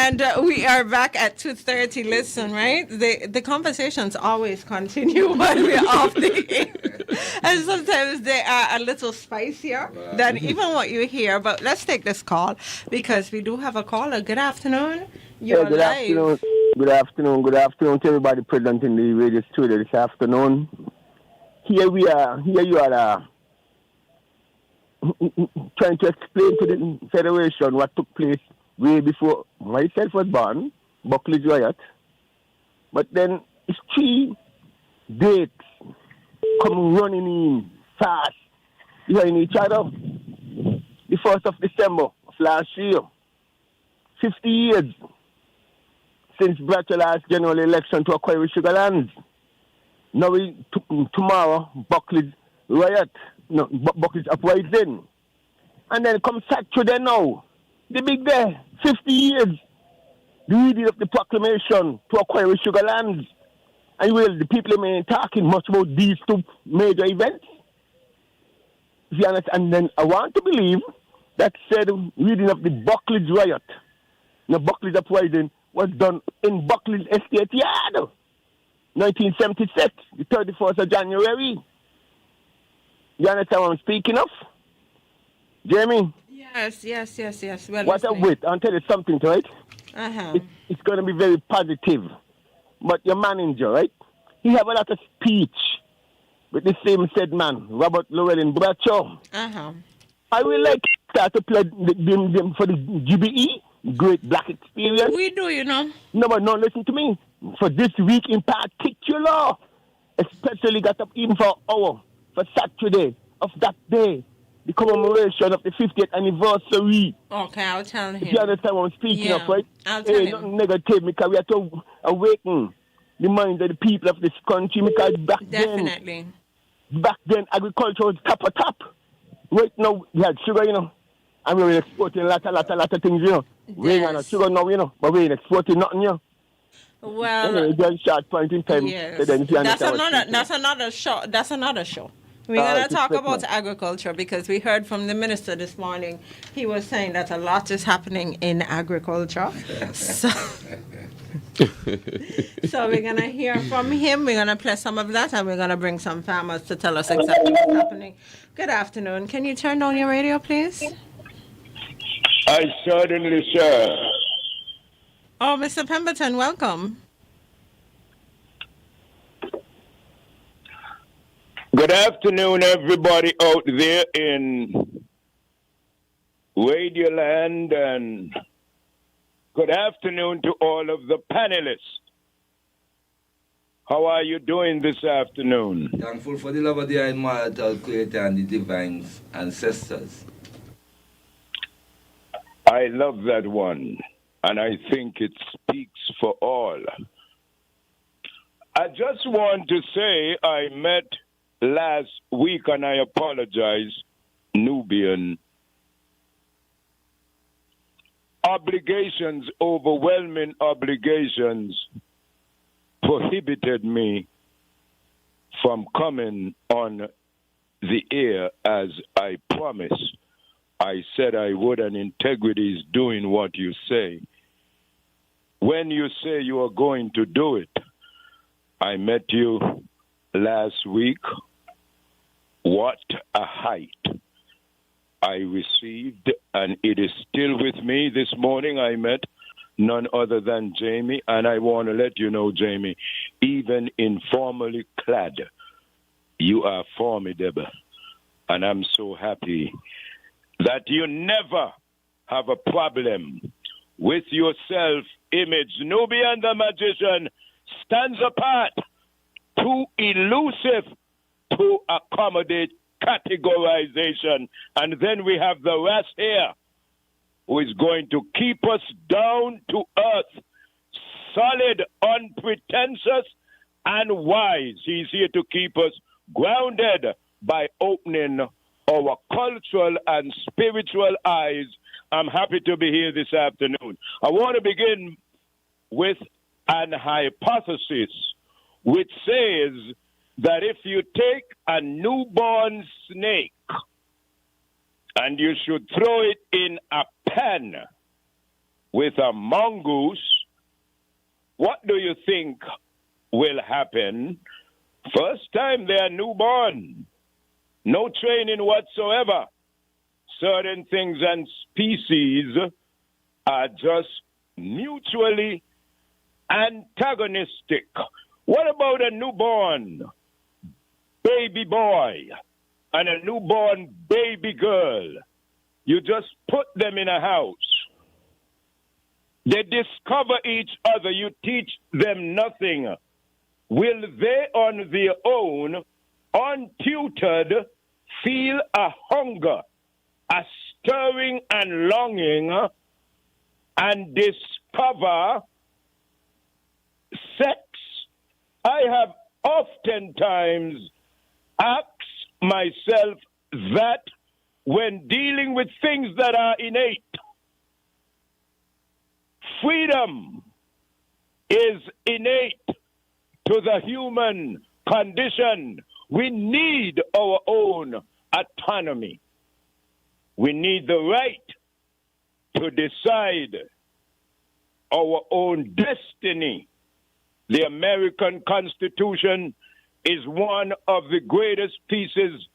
Speaker 12: And we are back at 2:30. Listen, right? The conversations always continue while we're off the air. And sometimes they are a little spicier than even what you hear. But let's take this call because we do have a caller. Good afternoon. You're
Speaker 17: good
Speaker 12: live.
Speaker 17: afternoon. Good afternoon. Good afternoon to everybody present in the radio studio this afternoon. Here we are. Here you are trying to explain to the Federation what took place way before myself was born, Buckley's riot. But then it's 3 dates come running in fast behind each other. The 1st of December of last year, 50 years since Bratcher last general election to acquire Sugar Lands. Now tomorrow, Buckley's riot, no, Buckley's uprising. And then come Saturday now, the big day, 50 years, the reading of the proclamation to acquire Sugar Lands. And well, the people ain't talking much about these 2 major events. If you understand, and then I want to believe that said reading of the Buckley's riot, the Buckley's uprising, was done in Buckley's estate yard, 1976, the 31st of January. You understand what I'm speaking of? Jamie?
Speaker 12: Yes. Well,
Speaker 17: what a wait. I'll tell you something, right?
Speaker 12: Uh-huh.
Speaker 17: It's going to be very positive. But your manager, right? He have a lot of speech with the same said man, Robert Llewellyn Bradshaw.
Speaker 12: Uh-huh.
Speaker 17: I will like start to play them for the GBE, Great Black Experience.
Speaker 12: We do, you know.
Speaker 17: No, but no, listen to me. For this week in particular, especially got up even for an hour, for Saturday of that day, the commemoration of the 50th anniversary.
Speaker 12: Okay, I'll tell him.
Speaker 17: If you understand what I'm speaking of, right?
Speaker 12: I'll tell him.
Speaker 17: Nothing negative, because we have to awaken the minds of the people of this country, because back then, agriculture was top of top. Right now, we had sugar, you know, and we were exporting a lot of things, you know. We ain't got no sugar now, you know, but we ain't exporting nothing, you know.
Speaker 12: Well,
Speaker 17: anyway, just short point in time.
Speaker 12: yes.
Speaker 17: So then if you understand
Speaker 12: That's another show. We're going to talk about agriculture because we heard from the minister this morning. He was saying that a lot is happening in agriculture. So we're going to hear from him. We're going to play some of that, and we're going to bring some farmers to tell us exactly what's happening. Good afternoon. Can you turn down your radio, please?
Speaker 18: I certainly shall.
Speaker 12: Oh, Mr. Pemberton, welcome.
Speaker 18: Good afternoon, everybody out there in Radioland, and good afternoon to all of the panelists. How are you doing this afternoon?
Speaker 14: Thankful for the love of the Almighty Creator and the divine ancestors.
Speaker 18: I love that one, and I think it speaks for all. I just want to say I met last week, and I apologize, Nubian. Obligations, overwhelming obligations, prohibited me from coming on the air as I promised. I said I would, and integrity is doing what you say. When you say you are going to do it, I met you last week. What a height I received, and it is still with me. This morning I met none other than Jamie, and I want to let you know, Jamie, even informally clad, you are formidable, and I'm so happy that you never have a problem with your self-image. Nubian the magician stands apart, too elusive to accommodate categorization. And then we have the rest here, who is going to keep us down to earth, solid, unpretentious, and wise. He's here to keep us grounded by opening our cultural and spiritual eyes. I'm happy to be here this afternoon. I want to begin with an hypothesis which says that if you take a newborn snake and you should throw it in a pan with a mongoose, what do you think will happen? First time they are newborn, no training whatsoever. Certain things and species are just mutually antagonistic. What about a newborn baby boy and a newborn baby girl? You just put them in a house. They discover each other. You teach them nothing. Will they on their own, untutored, feel a hunger, a stirring and longing, and discover sex? I have oftentimes asked myself that when dealing with things that are innate. Freedom is innate to the human condition. We need our own autonomy. We need the right to decide our own destiny. The American Constitution is one of the greatest pieces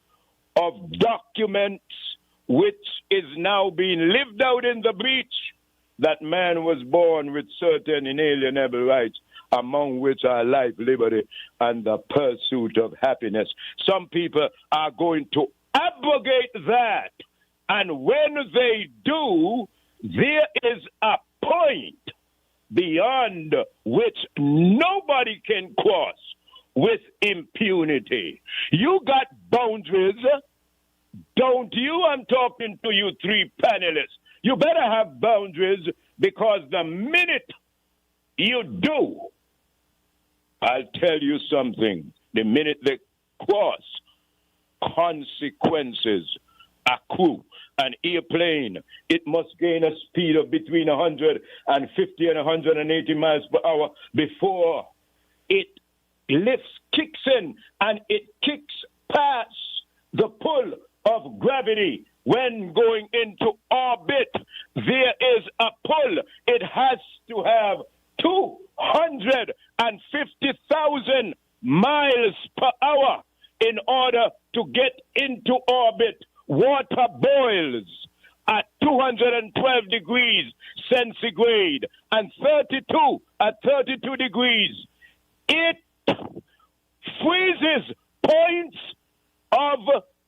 Speaker 18: of documents which is now being lived out in the breach that man was born with certain inalienable rights, among which are life, liberty, and the pursuit of happiness. Some people are going to abrogate that, and when they do, there is a point beyond which nobody can cross with impunity. You got boundaries, don't you? I'm talking to you three panelists. You better have boundaries, because the minute you do, I'll tell you something. The minute they cross, consequences accrue. An airplane, it must gain a speed of between 150 and 180 miles per hour before it lifts, kicks in, and it kicks past the pull of gravity. When going into orbit, there is a pull. It has to have 250,000 miles per hour in order to get into orbit. Water boils at 212 degrees centigrade and 32 degrees. It freezes, points of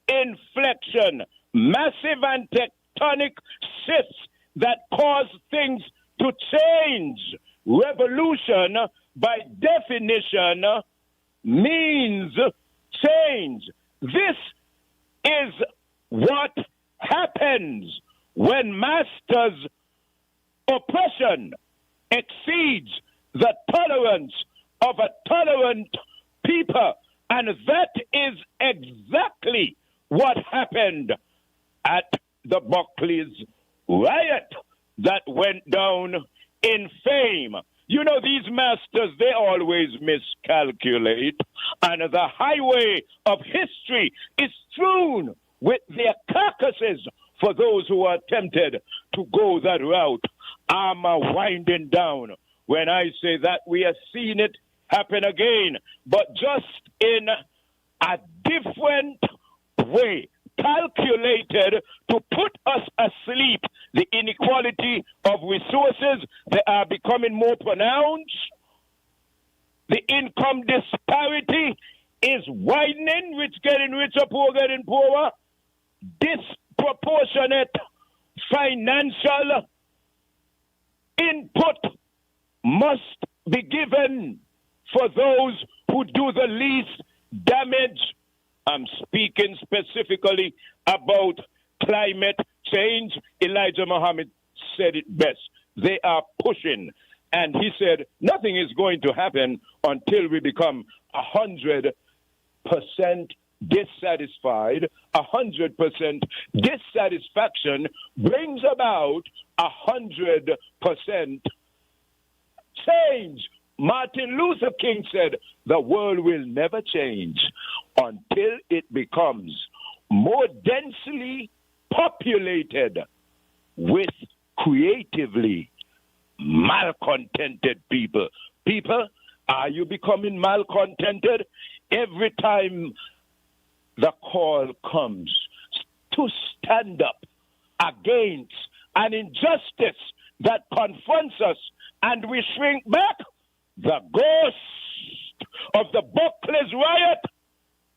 Speaker 18: inflection, massive and tectonic shifts that cause things to change. Revolution, by definition, means change. This is what happens when masters' oppression exceeds the tolerance of a tolerant people. And that is exactly what happened at the Buckley's riot that went down in fame. You know, these masters, they always miscalculate, and the highway of history is strewn with their carcasses for those who are tempted to go that route. I'm winding down when I say that we have seen it happen again, but just in a different way, calculated to put us asleep. The inequality of resources, they are becoming more pronounced. The income disparity is widening, rich getting richer, poor getting poorer. Disproportionate financial input must be given for those who do the least damage. I'm speaking specifically about climate change. Elijah Muhammad said it best. They are pushing. And he said, nothing is going to happen until we become 100% dissatisfied. 100% dissatisfaction brings about 100% change. Martin Luther King said, the world will never change until it becomes more densely populated with creatively malcontented people. People, are you becoming malcontented? Every time the call comes to stand up against an injustice that confronts us and we shrink back, the ghost of the Buckley's riot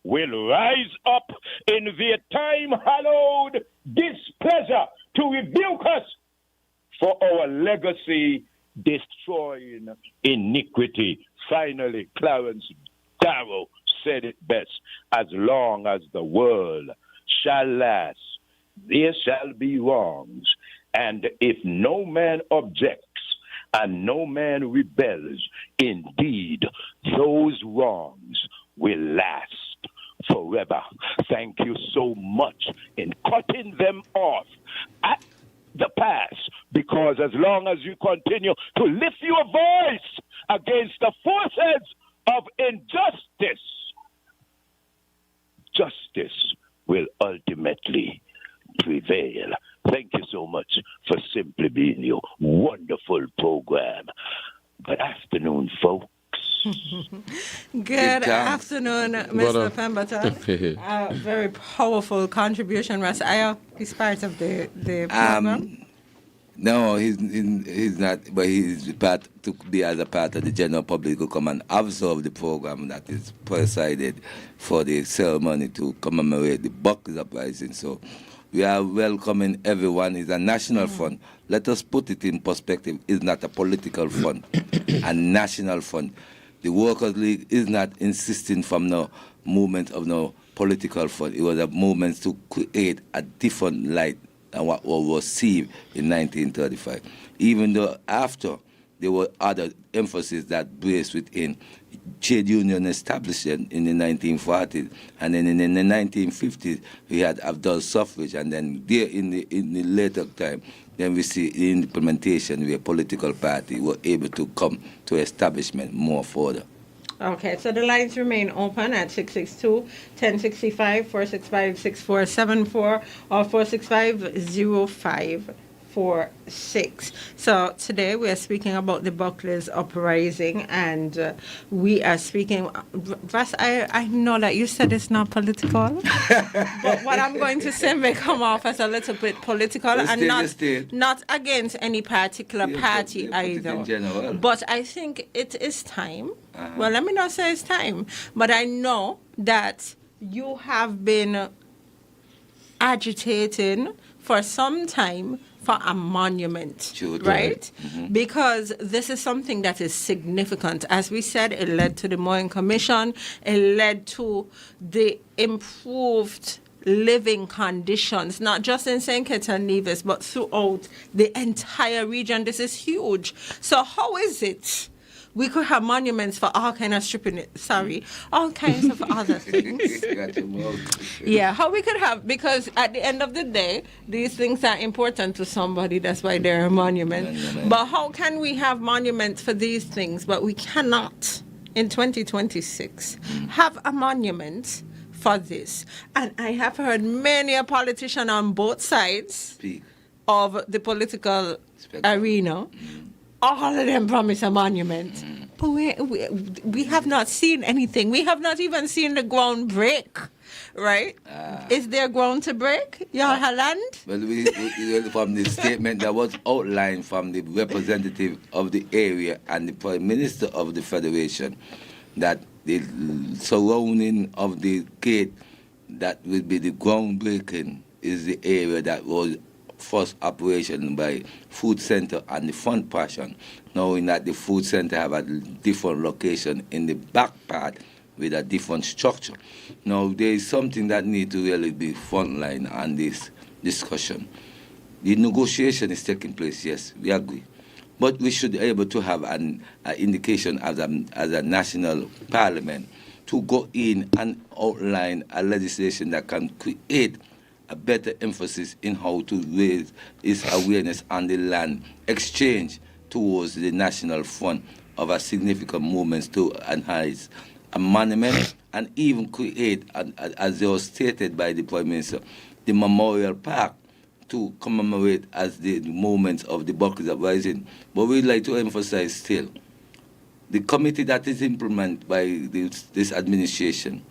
Speaker 18: will rise up in their time-hallowed displeasure to rebuke us for our legacy destroying iniquity. Finally, Clarence Darrow said it best: as long as the world shall last, there shall be wrongs, and if no man objects and no man rebels, indeed those wrongs will last forever. Thank you so much in cutting them off at the pass, because as long as you continue to lift your voice against the forces of injustice, justice will ultimately prevail. Thank you so much for simply being your wonderful program. Good afternoon, folks.
Speaker 12: Good afternoon, Mr. Pemberton. Very powerful contribution. Russ Ayo is part of the program.
Speaker 14: No, he's not, but he's part to be as a part of the general public who come and observe the program that is presided for the ceremony to commemorate the Buckley's uprising. So we are welcoming everyone. It's a national fund. Let us put it in perspective. It's not a political fund, a national fund. The Workers' League is not insisting from no movement of no political fund. It was a movement to create a different light than what was seen in 1935. Even though after there were other emphasis that braced within trade union established in the 1940s, and then in the 1950s we had adult suffrage, and then there in the later time, then we see the implementation where political parties were able to come to establishment more further.
Speaker 12: Okay, so the lines remain open at 662-1065, 465-6474, or 465-0546. So today we are speaking about the Buckley's uprising, and we are speaking. Russ, I know that you said it's not political, but what I'm going to say may come off as a little bit political, and not against any particular party either. But I think it is time. Well, let me not say it's time, but I know that you have been agitating for some time for a monument, right? Mm-hmm. Because this is something that is significant. As we said, it led to the Moyne Commission. It led to the improved living conditions, not just in St. Kitts and Nevis, but throughout the entire region. This is huge. So how is it we could have monuments for all kinds of all kinds of other things? Yeah, how we could have, because at the end of the day, these things are important to somebody, that's why they're a monument. But how can we have monuments for these things, but we cannot, in 2026, have a monument for this? And I have heard many a politician on both sides of the political arena, all of them promise a monument. But we have not seen anything. We have not even seen the ground break, right? Is there ground to break? Y'all land?
Speaker 14: Well, we from the statement that was outlined from the representative of the area and the Prime Minister of the Federation, that the surrounding of the gate that will be the groundbreaking is the area that was first operation by food center and the front portion, knowing that the food center have a different location in the back part with a different structure. Now, there is something that needs to really be frontline on this discussion. The negotiation is taking place, yes, we agree. But we should be able to have an indication as a national parliament to go in and outline a legislation that can create a better emphasis in how to raise its awareness on the land exchange towards the national fund of a significant movements to enhance a monument and even create, as was stated by the Prime Minister, the memorial park to commemorate as the moments of the Buckley's uprising. But we'd like to emphasize still, the committee that is implemented by this administration,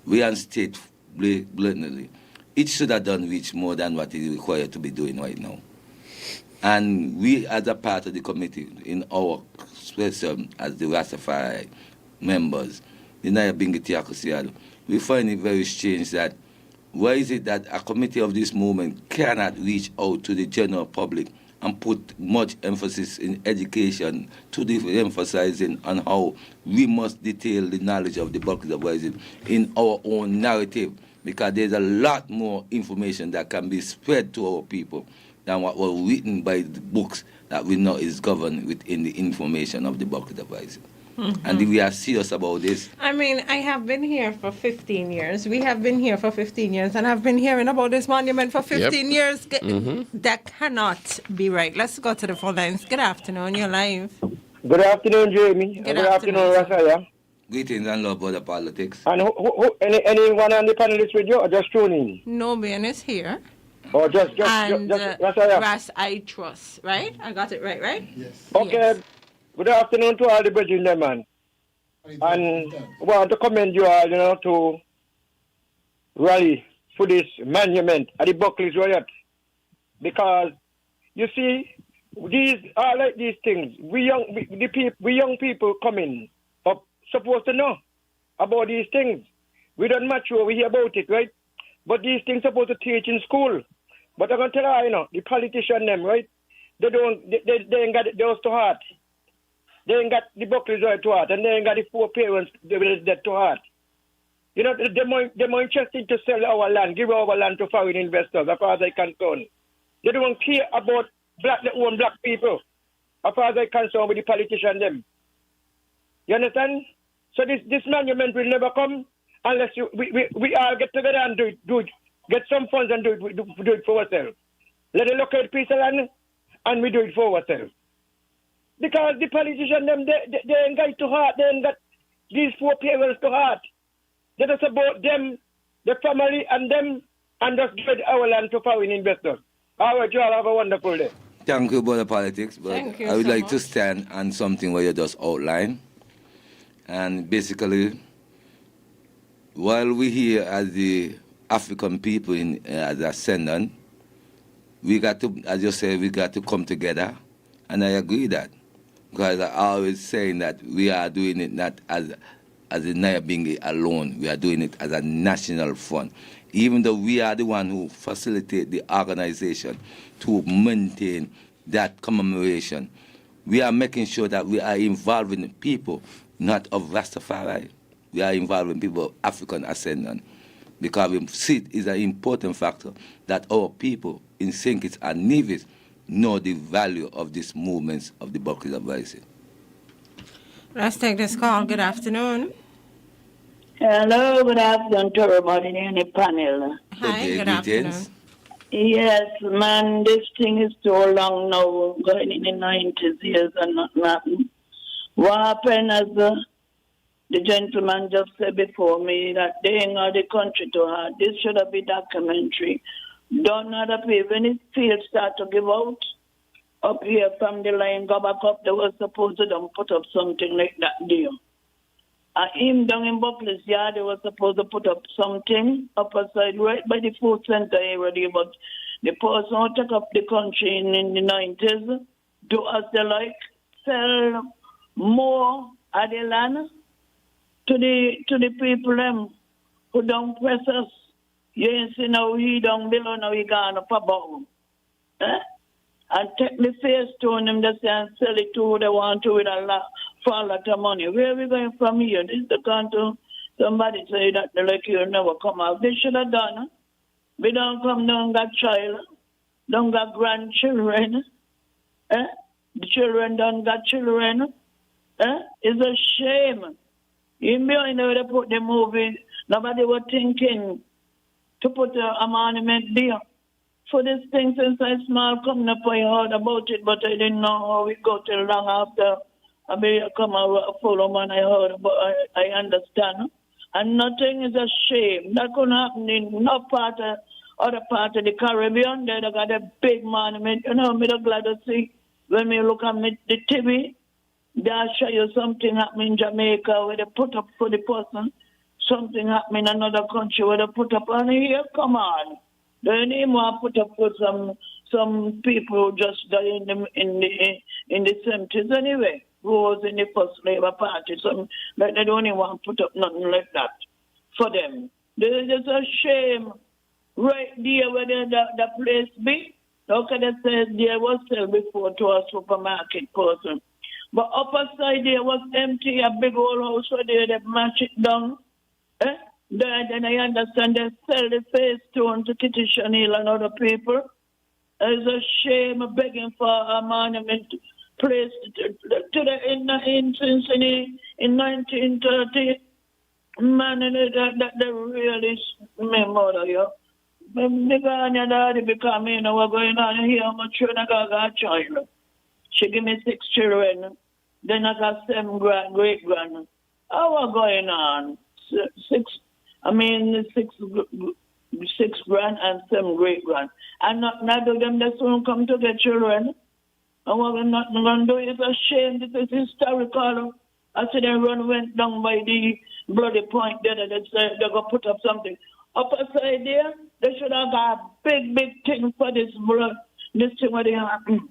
Speaker 14: we unstate blatantly, it should have done reach more than what it is required to be doing right now. And we, as a part of the committee, in our special as the Rastafari members, the Nyabingi Tiakosiado, we find it very strange that why is it that a committee of this movement cannot reach out to the general public and put much emphasis in education, to the emphasizing on how we must detail the knowledge of the Buckley's uprising in our own narrative, because there's a lot more information that can be spread to our people than what was written by the books that we know is governed within the information of the Buckley's uprising.
Speaker 12: Mm-hmm.
Speaker 14: And we are serious about this.
Speaker 12: I mean, I have been here for 15 years. We have been here for 15 years, and I've been hearing about this monument for 15 years. That cannot be right. Let's go to the phone lines. Good afternoon. You're live.
Speaker 19: Good afternoon, Jamie.
Speaker 12: Good afternoon,
Speaker 19: Rasaya.
Speaker 14: Greetings and love, brother politics.
Speaker 19: And anyone on the panelist with you, or just tuning?
Speaker 12: No man is here.
Speaker 19: Or just
Speaker 12: and
Speaker 19: Rasaya.
Speaker 12: Ras I trust, right? I got it right?
Speaker 19: Yes. Okay. Yes. Good afternoon to all the brethren, man. And I want to commend you all, to rally for this monument at the Buckley's Riot. Because, you see, these are like these things. We young people coming up supposed to know about these things. We don't mature, we hear about it, right? But these things supposed to teach in school. But I'm going to tell you, the politician them, right? They ain't got it those to heart. They ain't got the Buckley's right to heart, and they ain't got the poor parents that to heart. They're more interested to sell our land, give our land to foreign investors, as far as they're concerned. They don't care about their own black people, as far as they're concerned with the politician them. You understand? So this monument will never come unless we all get together and do it, get some funds and do it for ourselves. Let the local piece of land, and we do it for ourselves. Because the politicians, them, they ain't got it to heart. They ain't got these poor parents to heart. They just about them, the family, and them, and just give our land to foreign investors. All right, you all have a wonderful day.
Speaker 14: Thank you, brother politics. But I would like to stand on something where you just outlined. And basically, while we here as the African people as ascendant, we got to, as you say, we got to come together. And I agree that. Because I always saying that we are doing it not as a Nyabingi alone. We are doing it as a national fund. Even though we are the one who facilitate the organization to maintain that commemoration, we are making sure that we are involving people not of Rastafari. We are involving people of African ascendant. Because we see it is an important factor that our people in St. Kitts and Nevis know the value of these movements of the Buckley's uprising.
Speaker 12: Let's take this call. Good afternoon.
Speaker 20: Hello, good afternoon to everybody in the panel.
Speaker 12: Hi, good afternoon.
Speaker 20: Yes, man, this thing is so long now, going in the 90s years and not happening. What happened, as the gentleman just said before me, that they ain't got the country to heart. This should have been documentary. Don't other people, when it field start to give out, up here from the line, go back up, they were supposed to don't put up something like that deal. And him down in Buckley's yard, they were supposed to put up something up aside right by the food center area, but the person who took up the country in the 90s, do as they like, sell more of the land to the people them who don't press us. You ain't see now we down below, now we gone up above. And take the face stone them just and sell it to who they want to with for a lot of money. Where are we going from here? This is the country. Somebody say that the like you never come out. They should have done. We don't come down got child, don't got grandchildren. The children don't got children. It's a shame. In behind where they put the movie, nobody was thinking to put a monument there. For this thing, since I small coming up, I heard about it, but I didn't know how it got till long after I come a follow man. I heard about I understand. And nothing is a shame. That could happen in no part other part of the Caribbean. They got a big monument. You know, I'm glad to see when we look at the TV, they'll show you something happening in Jamaica where they put up for the person. Something happening in another country where they put up. And here, come on. They need more put up for some people who just died in the 70s anyway, who was in the first Labour Party. So they don't even want to put up nothing like that for them. There's just a shame right there where the place be. How can I say there was sell before to a supermarket person? But upper side there was empty, a big old house where they match it down. Then I understand they sell the face stone to Kitty Chanel and other people. It's a shame begging for a monument place to the instance in 1930. Man, that really mother, yo. Nigga, daddy become, you know, what's going on here. I'm sure I got a child. She give me 6 children. Then I got 7 great-grand. What's going on? 6 grand and 7 great-grand. And not do them that soon come to get children. And what we're not going to do is a shame. This is historical. I said they went down by the bloody point there. They said they're going to put up something. Upper side there, they should have got a big thing for this blood. This thing where they happen.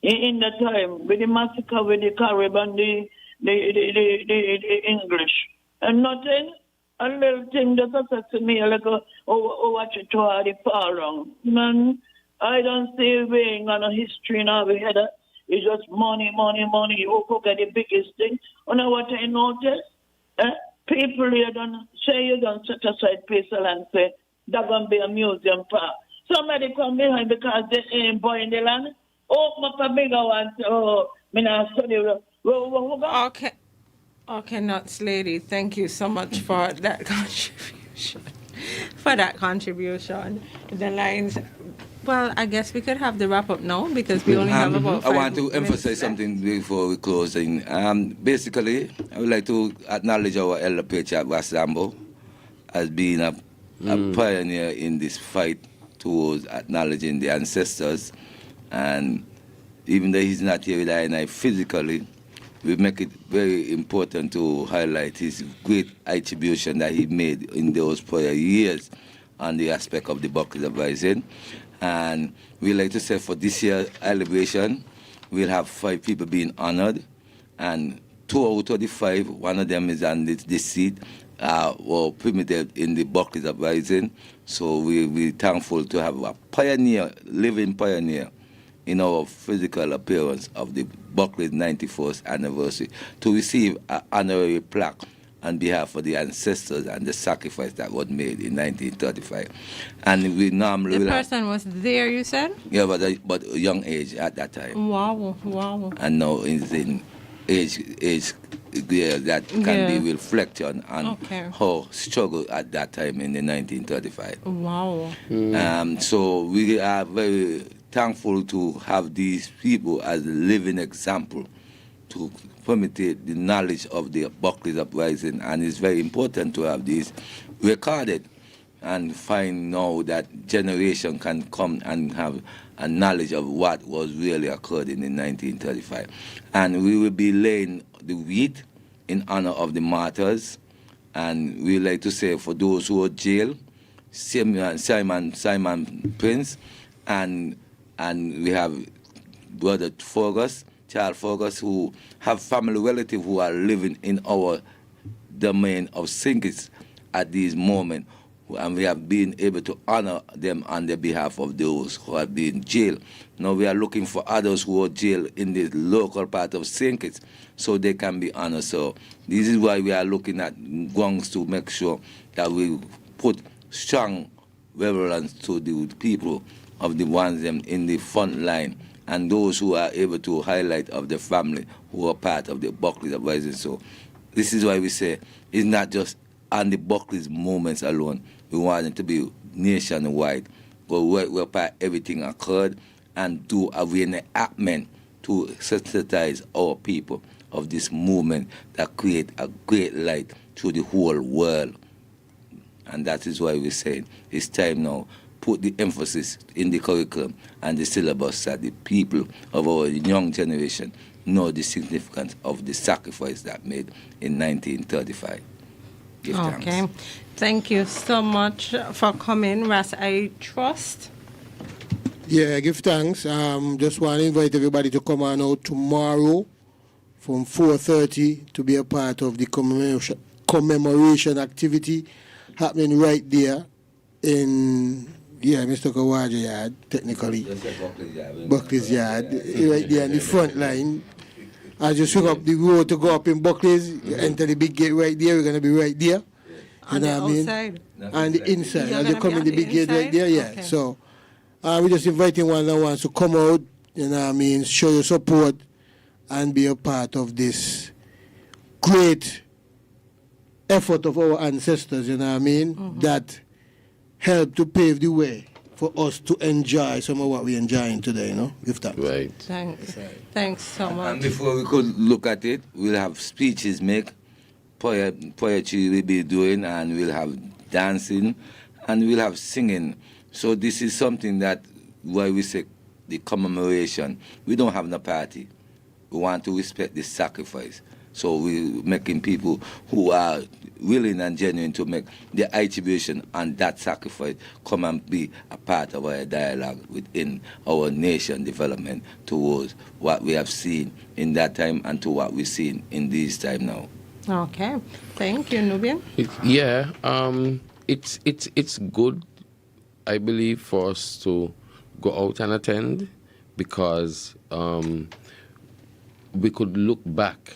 Speaker 20: In the time, with the massacre, with the Caribbean, the English. And nothing, a little thing that affects me, like, watch it toward the far wrong. Man, I don't see weighing on a history in our head. It's just money. You go get the biggest thing. You know what I notice? People here don't say you don't set aside people and say, that's going to be a museum park. Somebody come behind because they ain't buying the land. Open up a bigger one. Me not study.
Speaker 12: Okay, Nuts Lady, thank you so much for that contribution. The lines. Well, I guess we could have the wrap up now because we only have about 5
Speaker 14: I want to
Speaker 12: minutes
Speaker 14: emphasize
Speaker 12: left.
Speaker 14: something before we close. Basically, I would like to acknowledge our elder patriarch Wasambo as being a pioneer in this fight towards acknowledging the ancestors. And even though he's not here with I physically, we make it very important to highlight his great attribution that he made in those prior years on the aspect of the Buckles Uprising. And we like to say for this year's celebration, we'll have 5 people being honored, and 2 out of the 5, one of them is on this seat, were permitted in the Buckles Uprising. So we're thankful to have a pioneer, living pioneer, in our physical appearance of the Buckley's 91st anniversary to receive an honorary plaque on behalf of the ancestors and the sacrifice that was made in 1935. And we normally
Speaker 12: The person was there, you said?
Speaker 14: Yeah, but a young age at that time.
Speaker 12: Wow.
Speaker 14: And now is in age that can be reflection on how struggle at that time in the 1935.
Speaker 12: Wow.
Speaker 14: So we are very thankful to have these people as a living example to permit the knowledge of the Buckley's Uprising, and it's very important to have these recorded and find now that generation can come and have a knowledge of what was really occurred in 1935. And we will be laying the wreath in honor of the martyrs, and we like to say for those who are jailed, Simon Prince, and we have Brother Fergus, Charles Fergus, who have family relatives who are living in our domain of Sinkis at this moment. And we have been able to honor them on the behalf of those who have been jailed. Now we are looking for others who are jailed in the local part of Sinkis so they can be honored. So this is why we are looking at gongs to make sure that we put strong reverence to the people of the ones in the front line and those who are able to highlight of the family who are part of the Buckley's Uprising. So this is why we say it's not just on the Buckley's moments alone. We want it to be nationwide. But whereby everything occurred and do a reenactment to sensitize our people of this movement that create a great light to the whole world. And that is why we're saying it's time now. Put the emphasis in the curriculum and the syllabus so that the people of our young generation know the significance of the sacrifice that made in 1935. Give thanks.
Speaker 12: Okay. Thank you so much for coming, Ras. I trust.
Speaker 15: Yeah, give thanks. Just want to invite everybody to come on out tomorrow from 4:30 to be a part of the commemoration activity happening right there in Mr. Kawaja Yard, technically. Buckley's Yard, right there in the front line. As you swing up the road to go up in Buckley's, you enter the big gate right there, we're going to be right there.
Speaker 12: On the outside?
Speaker 15: And the inside.
Speaker 12: You're
Speaker 15: As you come in the big gate right there, yeah.
Speaker 12: Okay.
Speaker 15: So we're just inviting one that wants to come out, show your support and be a part of this great effort of our ancestors, that helped to pave the way for us to enjoy some of what we're enjoying today, Give thanks.
Speaker 16: Right.
Speaker 12: Thanks so much.
Speaker 14: And before we could look at it, we'll have speeches make, poetry we'll be doing, and we'll have dancing, and we'll have singing. So this is something that, why we say the commemoration, we don't have no party. We want to respect the sacrifice. So we're making people who are willing and genuine to make the attribution and that sacrifice come and be a part of our dialogue within our nation development towards what we have seen in that time and to what we're seeing in this time now.
Speaker 12: Okay. Thank you, Nubian.
Speaker 16: It's good, I believe, for us to go out and attend because we could look back.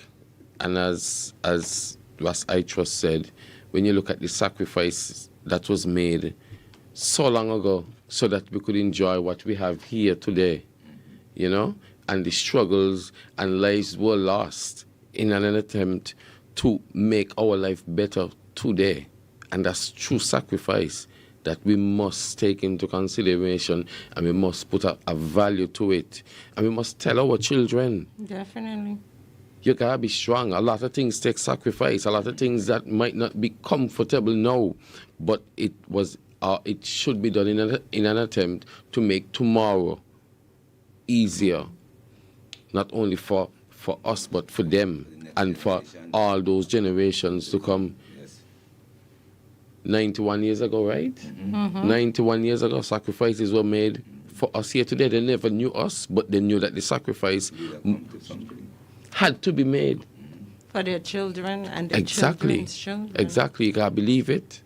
Speaker 16: And as I trust said, when you look at the sacrifice that was made so long ago so that we could enjoy what we have here today, and the struggles and lives were lost in an attempt to make our life better today. And that's true sacrifice that we must take into consideration, and we must put a value to it. And we must tell our children.
Speaker 12: Definitely.
Speaker 16: You gotta be strong. A lot of things take sacrifice. A lot of things that might not be comfortable now, but it should be done in an attempt to make tomorrow easier, not only for us but for them and for all those generations to come. 91 years ago, right?
Speaker 12: Mm-hmm.
Speaker 16: 91 years ago, sacrifices were made for us here today. They never knew us, but they knew that the sacrifice had to be made.
Speaker 12: For their children and their children's children.
Speaker 16: Exactly. You gotta believe it.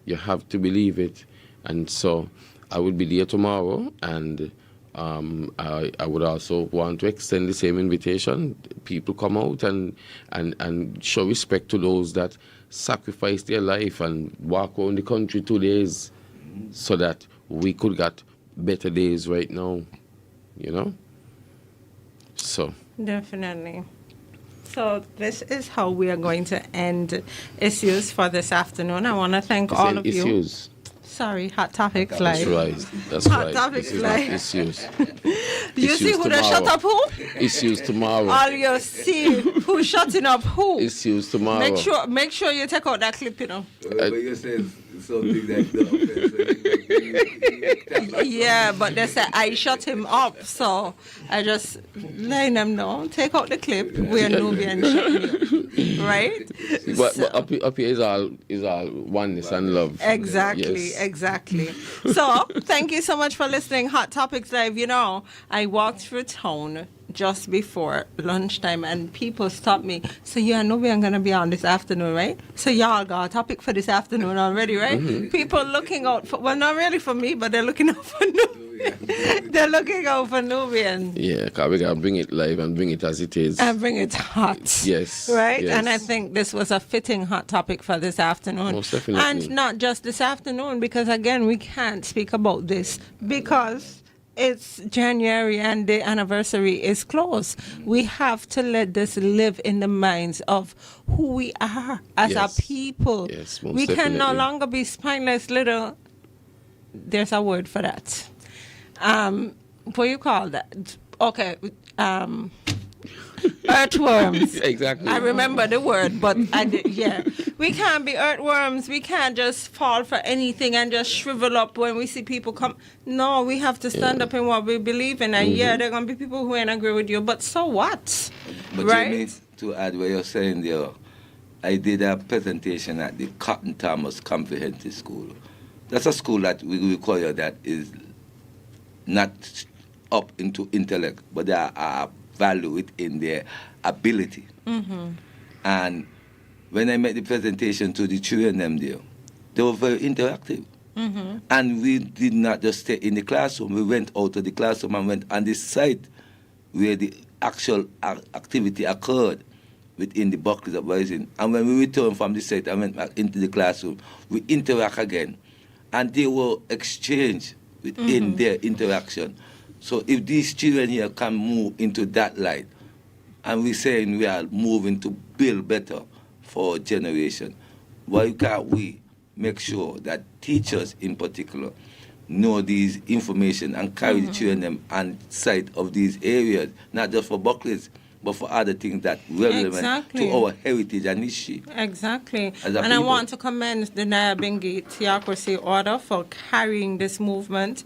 Speaker 16: You have to believe it. And so I will be there tomorrow, and I would also want to extend the same invitation. People come out and show respect to those that sacrifice their life and walk around the country 2 days so that we could get better days right now, So.
Speaker 12: Definitely. So this is how we are going to end issues for this afternoon. I want to thank all of you.
Speaker 16: Issues.
Speaker 12: Sorry, Hot Topics
Speaker 16: That's
Speaker 12: Live.
Speaker 16: right. That's
Speaker 12: Hot
Speaker 16: right.
Speaker 12: Topics
Speaker 16: This is
Speaker 12: Live.
Speaker 16: not issues.
Speaker 12: You see who done shut up who?
Speaker 16: Issues tomorrow.
Speaker 12: All you see who shutting up who?
Speaker 16: Issues tomorrow.
Speaker 12: Make sure you take out that clip,
Speaker 14: But you said something like that.
Speaker 12: Yeah, but they said I shut him up, so I just letting them know. Take out the clip. We're Nubian shutting right?
Speaker 16: But up here is all oneness and love.
Speaker 12: Exactly,
Speaker 16: Yes.
Speaker 12: exactly. So, thank you so much for listening. Hot Topics Live. I walked through town just before lunchtime and people stopped me. So, I know we're going to be on this afternoon, right? So, y'all got a topic for this afternoon already, right?
Speaker 16: Mm-hmm.
Speaker 12: People looking out for, well, not really for me, but they're looking out for Nubian. They're looking out for Nubian.
Speaker 16: Yeah, because we got to bring it live and bring it as it is.
Speaker 12: And bring it hot.
Speaker 16: Yes.
Speaker 12: Right?
Speaker 16: Yes.
Speaker 12: And I think this was a fitting hot topic for this afternoon.
Speaker 16: Most definitely.
Speaker 12: And not just this afternoon, because again, we can't speak about this because it's January and the anniversary is close. We have to let this live in the minds of who we are as a people.
Speaker 16: Yes, most
Speaker 12: we can no
Speaker 16: definitely.
Speaker 12: longer be spineless little. There's a word for that. What do you call that? Okay. Earthworms.
Speaker 16: Exactly.
Speaker 12: I remember the word, but we can't be earthworms. We can't just fall for anything and just shrivel up when we see people come. No, we have to stand up in what we believe in. And there are going to be people who ain't agree with you, but so what?
Speaker 14: But
Speaker 12: right?
Speaker 14: Jamie, to add what you're saying there, I did a presentation at the Cotton Thomas Comprehensive School. That's a school that we require that is not up into intellect, but they are valued in their ability. And when I made the presentation to the children them there, they were very interactive. And we did not just stay in the classroom. We went out of the classroom and went on the site where the actual activity occurred within the Buckley's Uprising. And when we returned from the site and went back into the classroom, we interact again. And they were exchanged within their interaction. So if these children here can move into that light, and we're saying we are moving to build better for our generation, why can't we make sure that teachers in particular know these information and carry the children them on site of these areas, not just for Buckley's, but for other things that relevant to our heritage and history.
Speaker 12: Exactly.
Speaker 14: And
Speaker 12: I want to commend the Nyabingi Theocracy Order for carrying this movement,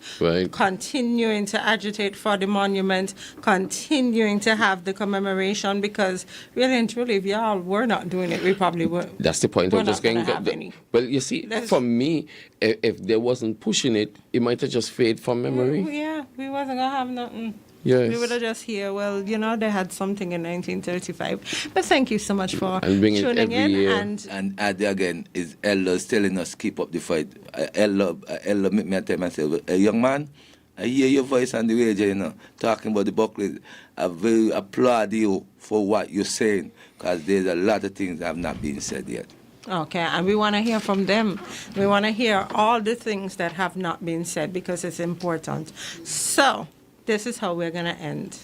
Speaker 12: continuing to agitate for the monument, continuing to have the commemoration, because really and truly, if y'all were not doing it, we probably would.
Speaker 16: That's the point. I'm just going. Well, you see, for me, if they wasn't pushing it, it might have just faded from memory.
Speaker 12: Yeah, we wasn't gonna have nothing.
Speaker 16: Yes.
Speaker 12: We would have just here, well, they had something in 1935. But thank you so much for
Speaker 14: tuning
Speaker 12: in.
Speaker 14: Year.
Speaker 12: And
Speaker 14: again, is elders telling us keep up the fight. Elder make me tell myself, young man, I hear your voice on the radio, talking about the Buckley. I very applaud you for what you're saying, because there's a lot of things that have not been said yet.
Speaker 12: Okay, and we want to hear from them. We want to hear all the things that have not been said, because it's important. So, this is how we're going to end.